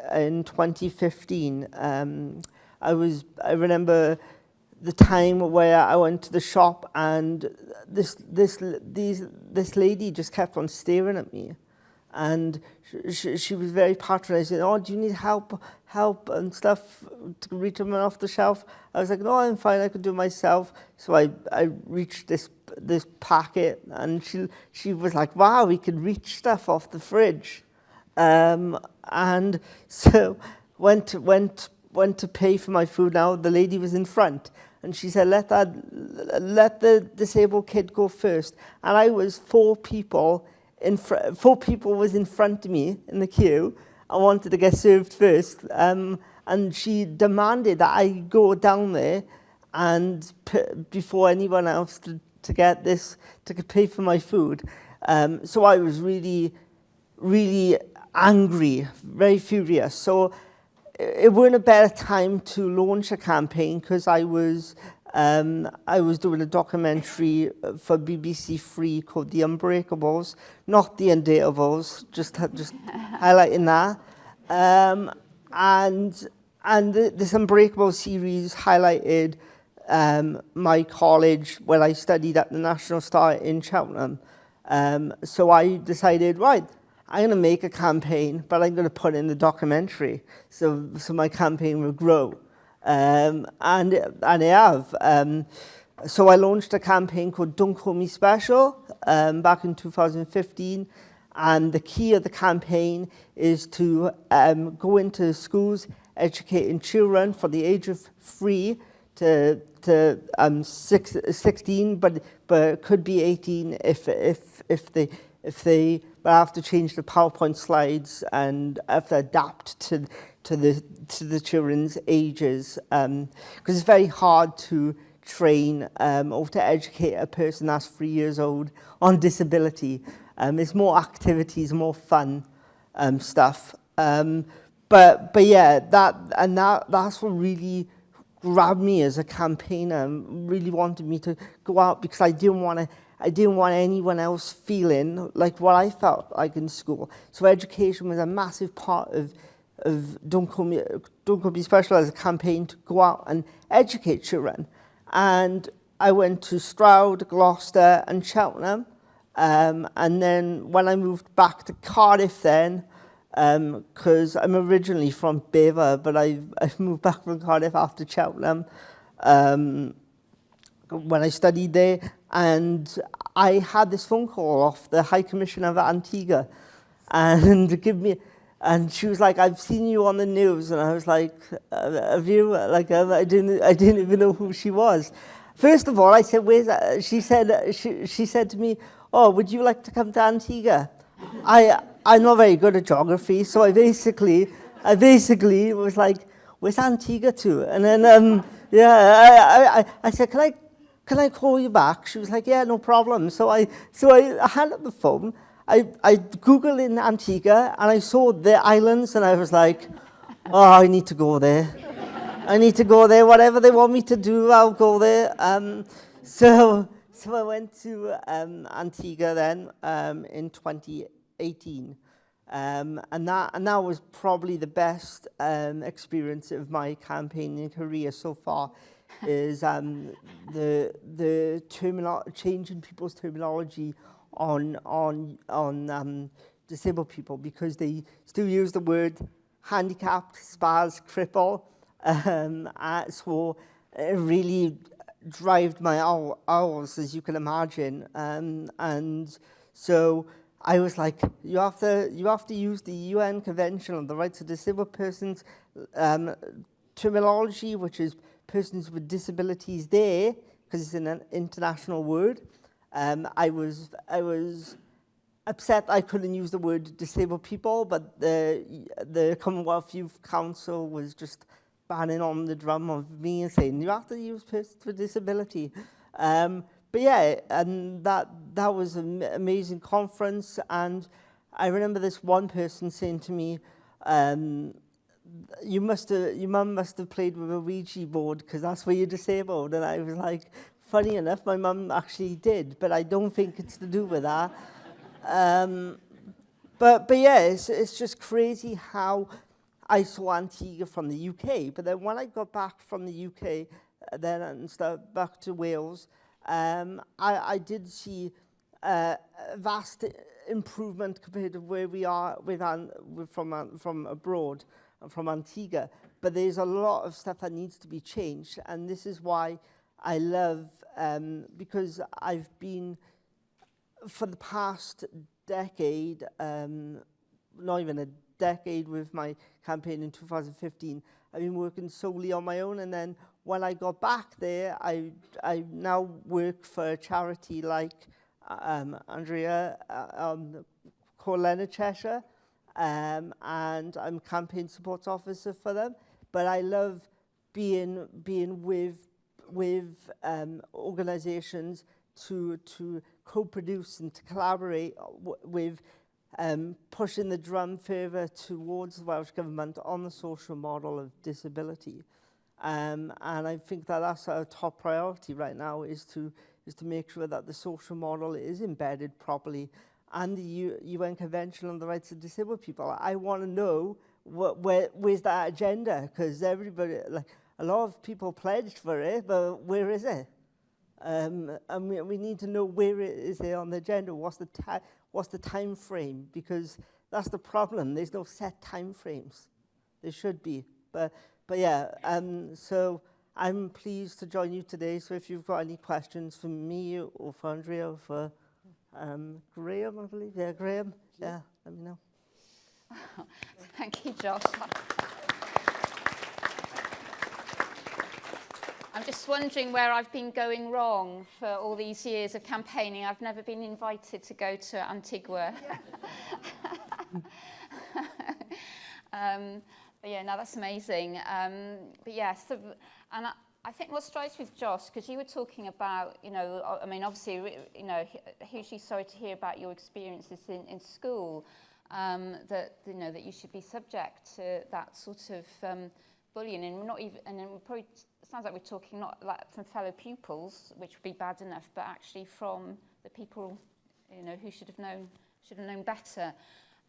Speaker 5: 2015. I remember the time where I went to the shop and this lady just kept on staring at me, and she was very patronizing. Oh, do you need help and stuff to reach them off the shelf? I was like, no, I'm fine, I could do it myself. So I reached this packet, and she was like, wow, we can reach stuff off the fridge. And so went to pay for my food. Now the lady was in front, and she said, let the disabled kid go first. And I was 4 people was in front of me in the queue. I wanted to get served first, and she demanded that I go down there and before anyone else to get this, to pay for my food. So I was really angry, very furious. So it weren't a better time to launch a campaign, because I was doing a documentary for BBC 3 called The Unbreakables, not The Undateables, just highlighting that. And this Unbreakable series highlighted my college when I studied at the National Star in Cheltenham. So I decided, right, I'm going to make a campaign, but I'm going to put in the documentary so my campaign will grow. And I have. So I launched a campaign called Don't Call Me Special back in 2015. And the key of the campaign is to go into schools, educating children from the age of 3 to 16, but it could be 18 if they have to change the PowerPoint slides and have to adapt to the children's ages, because it's very hard to train or to educate a person that's 3 years old on disability. It's more activities, more fun stuff. But yeah, that's what really grabbed me as a campaigner, really wanted me to go out, because I didn't want anyone else feeling like what I felt like in school. So education was a massive part of Don't Call Me Special as a campaign to go out and educate children. And I went to Stroud, Gloucester and Cheltenham. And then when I moved back to Cardiff then, because I'm originally from Bever, but I've moved back from Cardiff after Cheltenham when I studied there. And I had this phone call off the High Commissioner of Antigua, and she was like, I've seen you on the news. And I was like, have you? Like, I didn't even know who she was. First of all, I said, where's that? She said to me, oh, would you like to come to Antigua? I'm not very good at geography, so I basically was like, where's Antigua to? And then, I said, can I call you back? She was like, yeah, no problem. So I handed up the phone. I Googled in Antigua, and I saw the islands, and I was like, Oh, I need to go there. I need to go there. Whatever they want me to do, I'll go there. So I went to Antigua then in 2018. And that was probably the best experience of my campaigning career so far, is the change in people's terminology on disabled people, because they still use the word handicapped, spaz, cripple. So it really drove my hours, as you can imagine. And so I was like, you have to use the UN Convention on the Rights of Disabled Persons terminology, which is persons with disabilities there, because it's an international word. I was upset I couldn't use the word disabled people, but the Commonwealth Youth Council was just banging on the drum of me and saying, you have to use persons with disability. But yeah, and that was an amazing conference. And I remember this one person saying to me, your mum must have played with a Ouija board, because that's where you're disabled. And I was like, funny enough, my mum actually did, but I don't think it's to do with that. But yeah, it's just crazy how I saw Antigua from the UK. But then when I got back from the UK, then and started back to Wales, I did see a vast improvement compared to where we are from abroad, from Antigua. But there's a lot of stuff that needs to be changed, and this is why I love, because I've been, for the past decade, not even a decade with my campaign in 2015, I've been working solely on my own. And then when I got back there, I now work for a charity like Andrea called Leonard Cheshire, and I'm campaign support officer for them. But I love being with organisations to co-produce and to collaborate with pushing the drum further towards the Welsh Government on the social model of disability. And I think that that's our top priority right now, is to make sure that the social model is embedded properly, and the UN Convention on the Rights of Disabled People. I want to know where's that agenda, because everybody, like, a lot of people pledged for it, but where is it? And we need to know where it is there on the agenda. What's the time frame? Because that's the problem. There's no set time frames. There should be, but yeah. So I'm pleased to join you today. So if you've got any questions for me or for Andrea or for Graham, I believe. Yeah, Graham. Yeah, let me know.
Speaker 2: Thank you, Josh. I'm just wondering where I've been going wrong for all these years of campaigning. I've never been invited to go to Antigua. But yeah, no, that's amazing. But yeah, so, and I think what strikes with Josh, because you were talking about, you know, I mean, obviously, you know, hugely sorry to hear about your experiences in school, that, you know, that you should be subject to that sort of bullying, and we're not even, and then we're probably, it sounds like we're talking not like from fellow pupils, which would be bad enough, but actually from the people, you know, who should have known better.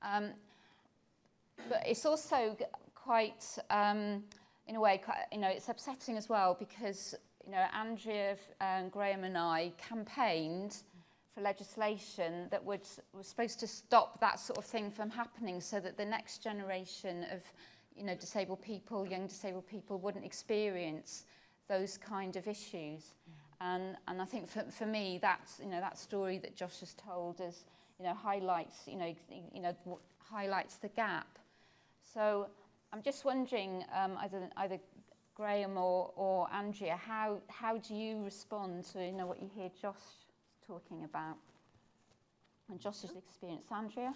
Speaker 2: But it's also quite, in a way, you know, it's upsetting as well, because, you know, Andrea, Graham and I campaigned for legislation that was supposed to stop that sort of thing from happening, so that the next generation of, you know, disabled people, young disabled people, wouldn't experience those kind of issues. And I think for me, that's, you know, that story that Josh has told us, you know, highlights, highlights the gap. So I'm just wondering, either Graham or Andrea, how do you respond to, you know, what you hear Josh talking about and Josh's experience? Andrea?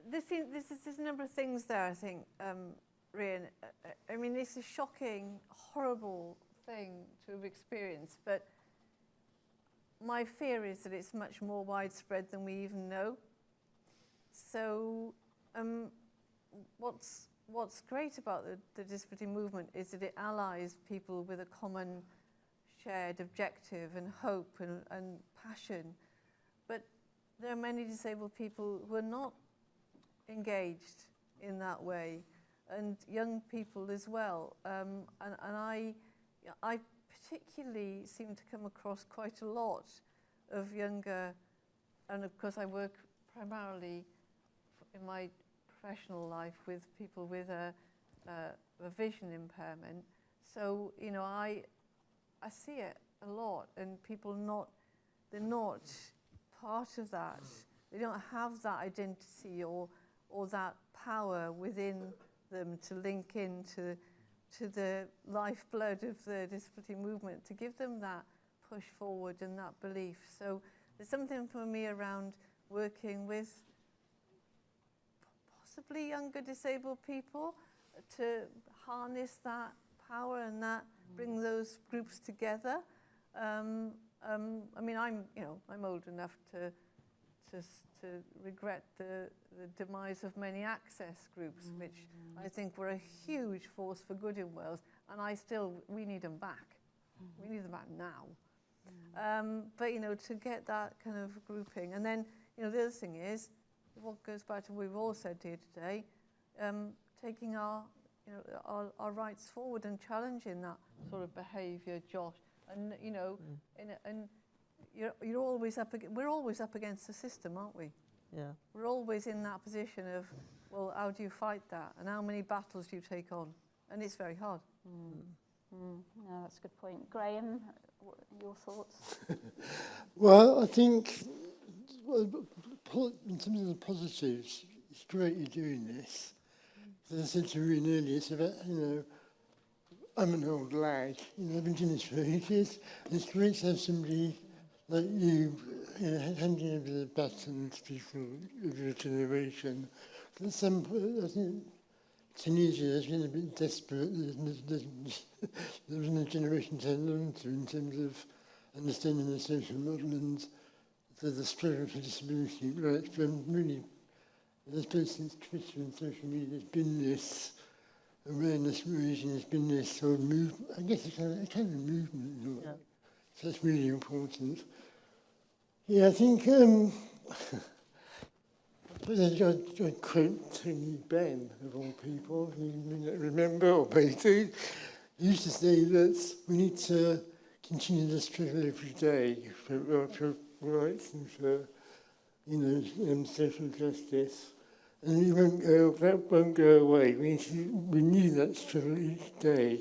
Speaker 4: There's a number of things there, I think, Rhian. I mean, it's a shocking, horrible thing to have experienced, but my fear is that it's much more widespread than we even know. So what's great about the disability movement is that it allies people with a common shared objective and hope and passion. But there are many disabled people who are not engaged in that way, and young people as well. And I particularly seem to come across quite a lot of younger, and of course I work primarily in my professional life with people with a vision impairment. So, you know, I see it a lot, and people they're not part of that. They don't have that identity or that power within them to link into the lifeblood of the disability movement, to give them that push forward and that belief. So there's something for me around working with possibly younger disabled people to harness that power and that bring those groups together. I mean, I'm old enough to regret the demise of many access groups, which I think were a huge force for good in Wales, and we need them back. We need them back now. But, you know, to get that kind of grouping. And then, you know, the other thing is, what goes back to what we've all said here today, taking our rights forward and challenging that sort of behaviour, Josh. And, you know, you're always we're always up against the system, aren't we?
Speaker 5: Yeah.
Speaker 4: We're always in that position of, well, how do you fight that? And how many battles do you take on? And it's very hard.
Speaker 2: No, that's a good point. Graham, your thoughts?
Speaker 3: Well, I think in terms of the positives, it's great you're doing this. As I said to Ryan earlier, it's about, you know, I'm an old lad, you know, I've been doing this for ages, and it's great to have somebody like you know, handing over the baton to people of your generation. At some point, I think 10 years ago, I was getting a bit desperate. There wasn't a generation to hang on to in terms of understanding the social model and the struggle for disability rights. But I'm really, I suppose since Twitter and social media, there's been this awareness raising, there's been this sort of movement, I guess a kind of movement, you know. Yeah. So that's really important. Yeah, I think I quote Tony Benn, of all people, who you may not remember or may do. He used to say that we need to continue the struggle every day for rights and for, you know, social justice. And that won't go away. We need to renew that struggle each day.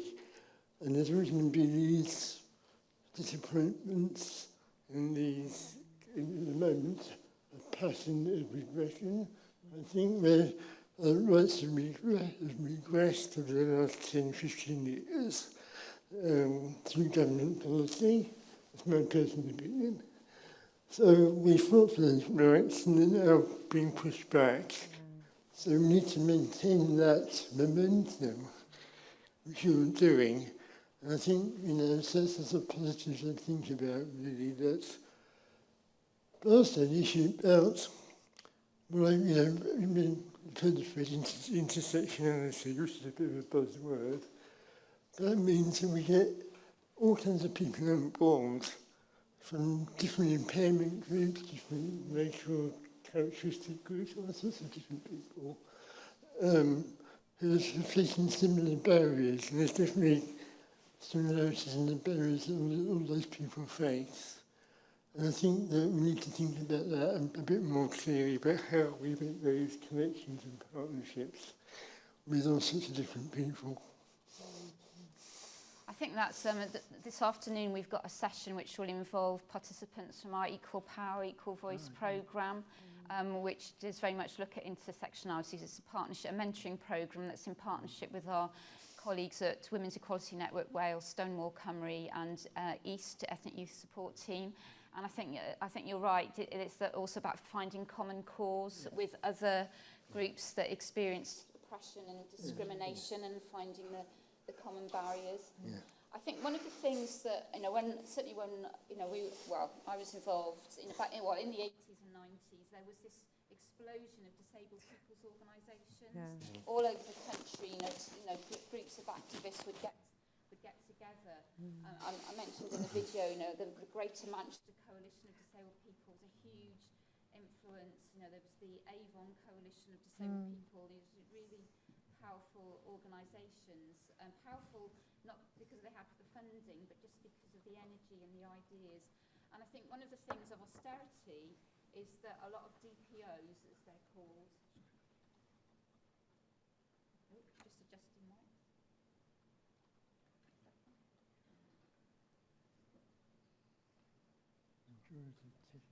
Speaker 3: And there's always going to be these disappointments and these, in the moment, of passion of regression. I think the rights have regressed over the last 10, 15 years through government policy. That's my personal opinion. So we fought for those rights and they're now being pushed back. So we need to maintain that momentum, which you're doing. And I think, you know, that's a positive to think about, really, that. But also the issue about, well, you know, you've heard the phrase intersectionality, which is a bit of a buzzword. That means that we get all kinds of people on board from different impairment groups, different racial characteristic groups, all sorts of different people who are facing similar barriers. And there's definitely similarities in the barriers that all those people face. And I think that we need to think about that a bit more clearly, about how we make those connections and partnerships with all sorts of different people.
Speaker 2: I think that's this afternoon we've got a session which will involve participants from our Equal Power, Equal Voice programme, which does very much look at intersectionalities. It's a partnership, a mentoring programme that's in partnership with our colleagues at Women's Equality Network Wales, Stonewall Cymru and East Ethnic Youth Support Team. And I think you're right, it's also about finding common cause with other groups that experience oppression and discrimination and finding the common barriers. I think one of the things that, you know, certainly when, you know, I was involved in the 80s and 90s, there was this explosion of disabled people's organisations all over the country. You know, groups of activists would get together. I mentioned in the video, you know, the Greater Manchester Coalition of Disabled People was a huge influence. You know, there was the Avon Coalition of Disabled People. These really powerful organisations, powerful not because they had the funding, but just because of the energy and the ideas. And I think one of the things of austerity is that a lot of DPOs, as they're called, just adjusting that.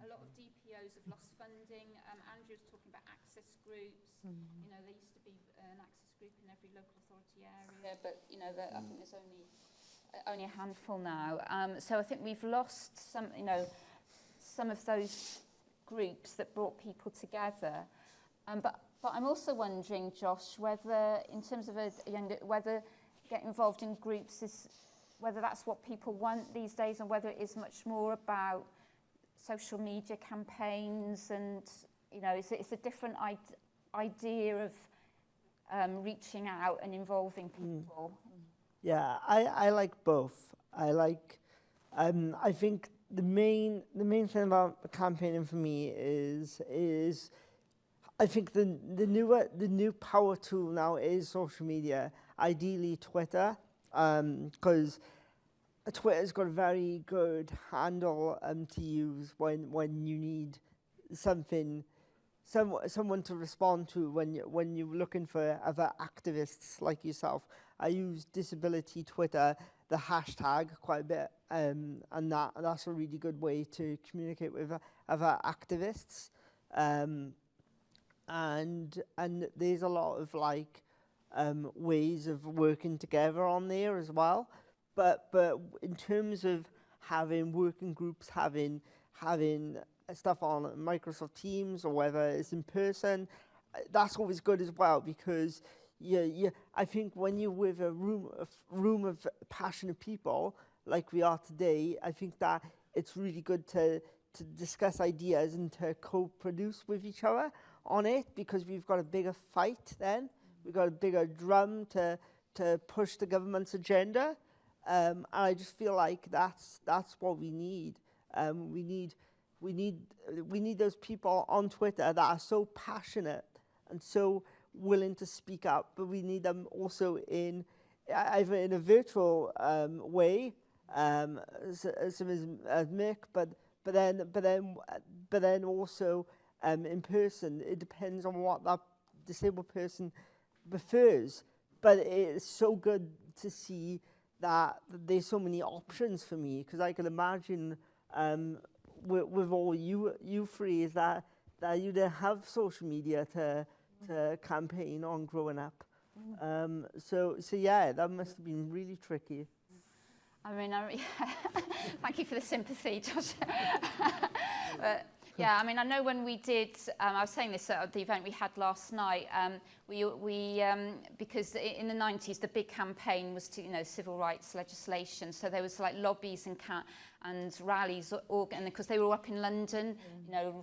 Speaker 2: A lot of DPOs have lost funding. Andrew was talking about access groups. You know, there used to be an access group in every local authority area, but you know, I think there's only a handful now. So I think we've lost some, you know, some of those groups that brought people together. But I'm also wondering, Josh, whether in terms of whether getting involved in groups is whether that's what people want these days, and whether it is much more about social media campaigns, and you know, it's a different idea of reaching out and involving people.
Speaker 5: Yeah, I like both. I think the main thing about campaigning for me is I think the new power tool now is social media, ideally Twitter, because Twitter's got a very good handle to use when you need someone to respond to when you're looking for other activists like yourself. I use disability Twitter, the hashtag, quite a bit, and that's a really good way to communicate with other activists. And there's a lot of ways of working together on there as well. But in terms of having working groups, having stuff on Microsoft Teams or whether it's in person, that's always good as well, because I think when you're with a room of passionate people like we are today, I think that it's really good to discuss ideas and to co-produce with each other on it, because we've got a bigger fight then. We've got a bigger drum to push the government's agenda. And I just feel like that's what we need. We need those people on Twitter that are so passionate and so willing to speak up, but we need them also either in a virtual way, as Mick, but then also in person. It depends on what that disabled person prefers. But it's so good to see that there's so many options for me, because I can imagine with all you three is that you didn't have social media to campaign on growing up. So yeah, that must have been really tricky.
Speaker 2: I mean, thank you for the sympathy, Josh. But yeah, I mean, I know when we did, I was saying this at the event we had last night, because in the 90s, the big campaign was to, civil rights legislation. So there was lobbies and rallies, and because they were all up in London,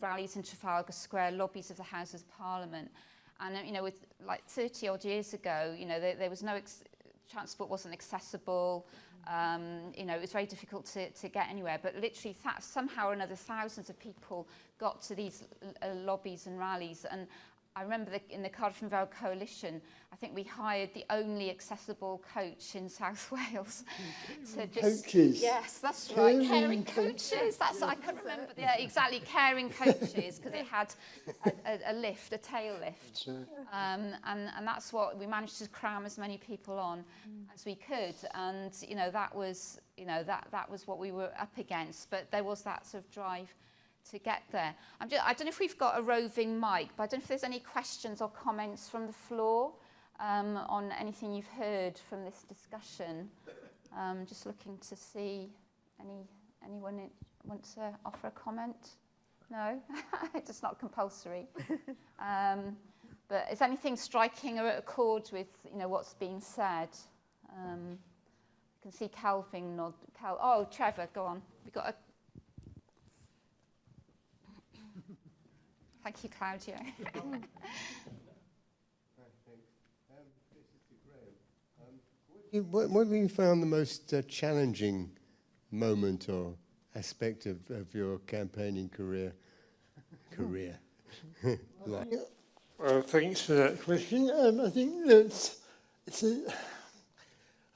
Speaker 2: rallies in Trafalgar Square, lobbies of the Houses of Parliament. And, with 30 odd years ago, there was no, transport wasn't accessible. It was very difficult to get anywhere, but literally somehow or another thousands of people got to these lobbies and rallies. And I remember in the Cardiff and Vale Coalition, I think we hired the only accessible coach in South Wales.
Speaker 5: Coaches?
Speaker 2: Yes, that's right, caring coaches. I couldn't remember. Yeah, exactly, caring coaches, because it had a lift, a tail lift. And that's what we managed to cram as many people on as we could. And, that was what we were up against. But there was that sort of drive to get there. I don't know if we've got a roving mic, but I don't know if there's any questions or comments from the floor on anything you've heard from this discussion. Just looking to see anyone want to offer a comment? No, it's not compulsory. But is anything striking or at accord with what's being said? can see Calvin nod. Oh, Trevor, go on. We've got a... Thank you, Claudia.
Speaker 6: What have you found the most challenging moment or aspect of your campaigning career? Like.
Speaker 3: Thanks for that question. I think that I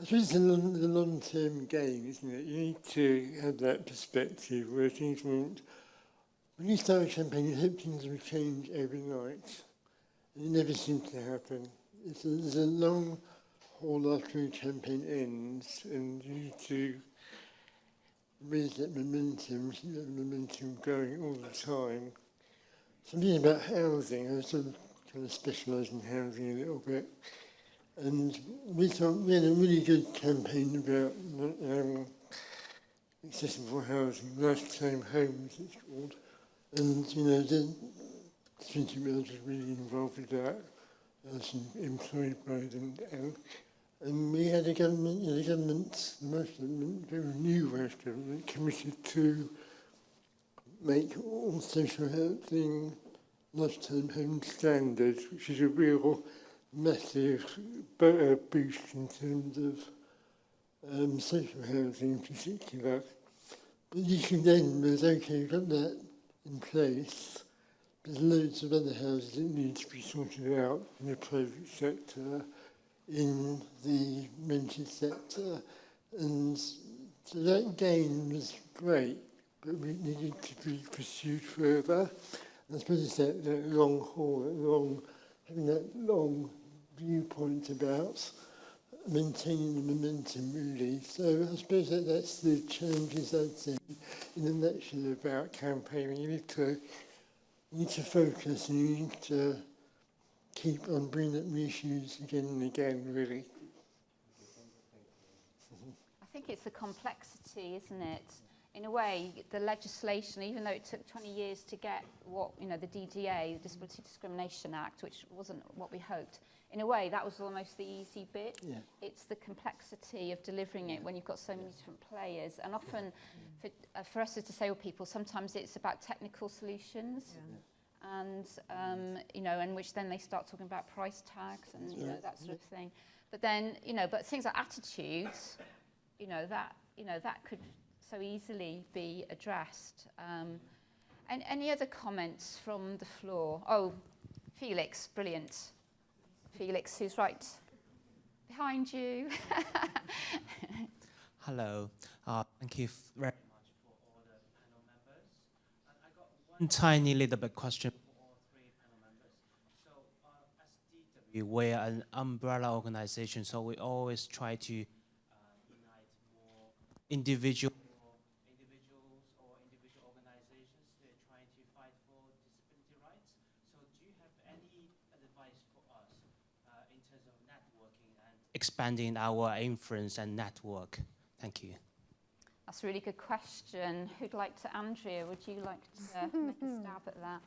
Speaker 3: suppose it's a long-term game, isn't it? You need to have that perspective where things won't... When you start a campaign, you hope things will change overnight. And it never seems to happen. There's a long haul after a campaign ends, and you need to raise that momentum, keep that momentum going all the time. Something about housing, I sort of kind of specialise in housing a little bit. And we had a really good campaign about accessible housing, lifetime homes it's called. And, you know, the Trinity Wales was really involved with that. I was employed by them. And we had a government, the Welsh government, very new Welsh government, committed to make all social housing lifetime home standards, which is a real massive boost in terms of social housing in particular. But the issue then was, okay, we've got that in place. There's loads of other houses that need to be sorted out in the private sector, in the rented sector. And so that gain was great, but we needed to be pursued further. And I suppose it's that long haul, having that long viewpoint about maintaining the momentum, really. So I suppose that's the challenges, I'd say, in a nutshell about campaigning. You need to focus, and you need to keep on bringing up the issues again and again, really.
Speaker 2: I think it's the complexity, isn't it? In a way, the legislation, even though it took 20 years to get what, you know, the DDA, the Disability Discrimination Act, which wasn't what we hoped, in a way, that was almost the easy bit.
Speaker 3: Yeah.
Speaker 2: It's the complexity of delivering it when you've got so many different players. And often, for us as disabled people, sometimes it's about technical solutions. Yeah. And, you know, in which then they start talking about price tags and, you know, that sort of thing. But then, you know, but things like attitudes, you know, that could so easily be addressed. And any other comments from the floor? Oh, Felix, brilliant. Felix, who's right behind you.
Speaker 7: Hello. Thank you very much for all the panel members. I got one tiny little bit question for all three panel members. So as DW, we're an umbrella organization, so we always try to unite more individuals or individual organizations. They're trying to fight for disability rights. So do you have any advice for us in terms of networking and expanding our influence and network? Thank you.
Speaker 2: That's a really good question. Who'd like to? Andrea, would you like to make a stab at that?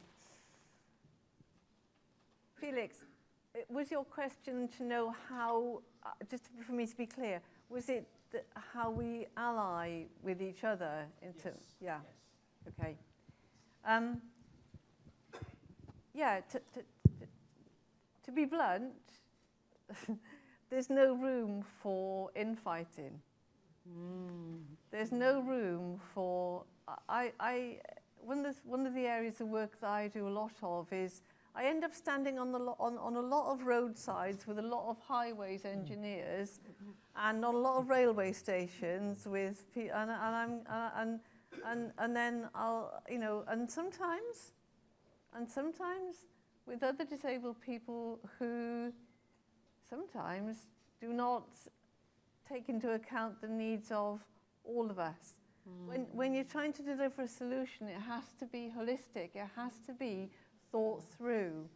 Speaker 4: Felix, was your question to know how, just for me to be clear, was it how we ally with each other?
Speaker 7: Yes.
Speaker 4: Yeah.
Speaker 7: Yes.
Speaker 4: Okay. Yeah. To be blunt, there's no room for infighting. There's no room for. One of the areas of work that I do a lot of is I end up standing on a lot of roadsides with a lot of highways engineers, and on a lot of railway stations with and then I'll, you know, and sometimes with other disabled people who sometimes do not take into account the needs of all of us. When you're trying to deliver a solution, it has to be holistic. It has to be thought through.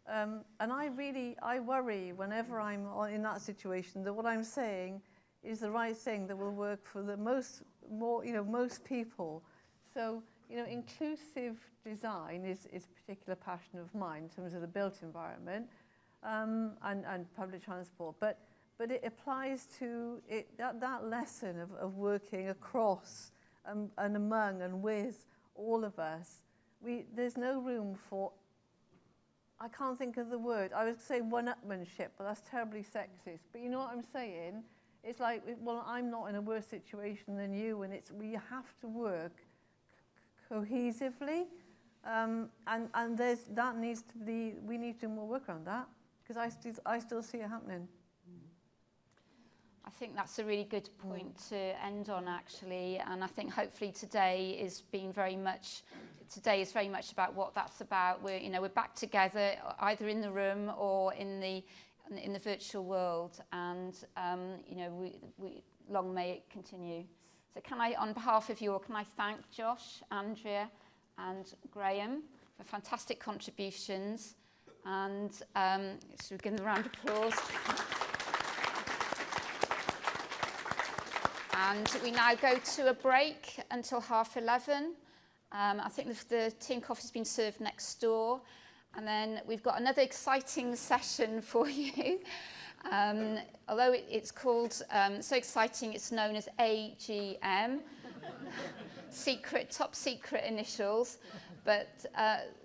Speaker 4: And I worry whenever I'm in that situation that what I'm saying is the right thing that will work for the most people. So, you know, inclusive design is a particular passion of mine in terms of the built environment and public transport. But but it applies to it, that lesson of working across and among and with all of us. There's no room for, I can't think of the word, I would say one-upmanship, but that's terribly sexist. But you know what I'm saying? It's like, well, I'm not in a worse situation than you, and we have to work cohesively, and that needs to be, we need to do more work around that, because I still see it happening.
Speaker 2: I think that's a really good point to end on, actually, and I think hopefully today is very much about what that's about. We're back together, either in the room or in the virtual world, and we long may it continue. So can I, on behalf of you all, can I thank Josh, Andrea, and Graham for fantastic contributions, and should we give them a round of applause? And we now go to a break until 11:30. I think the tea and coffee has been served next door. And then we've got another exciting session for you. Although it's called, so exciting, it's known as AGM. Top secret initials. But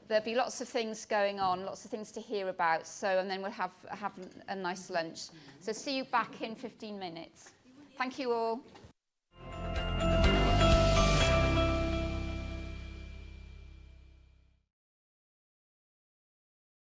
Speaker 2: there'll be lots of things going on, lots of things to hear about. So, and then we'll have a nice lunch. So see you back in 15 minutes. Thank you all.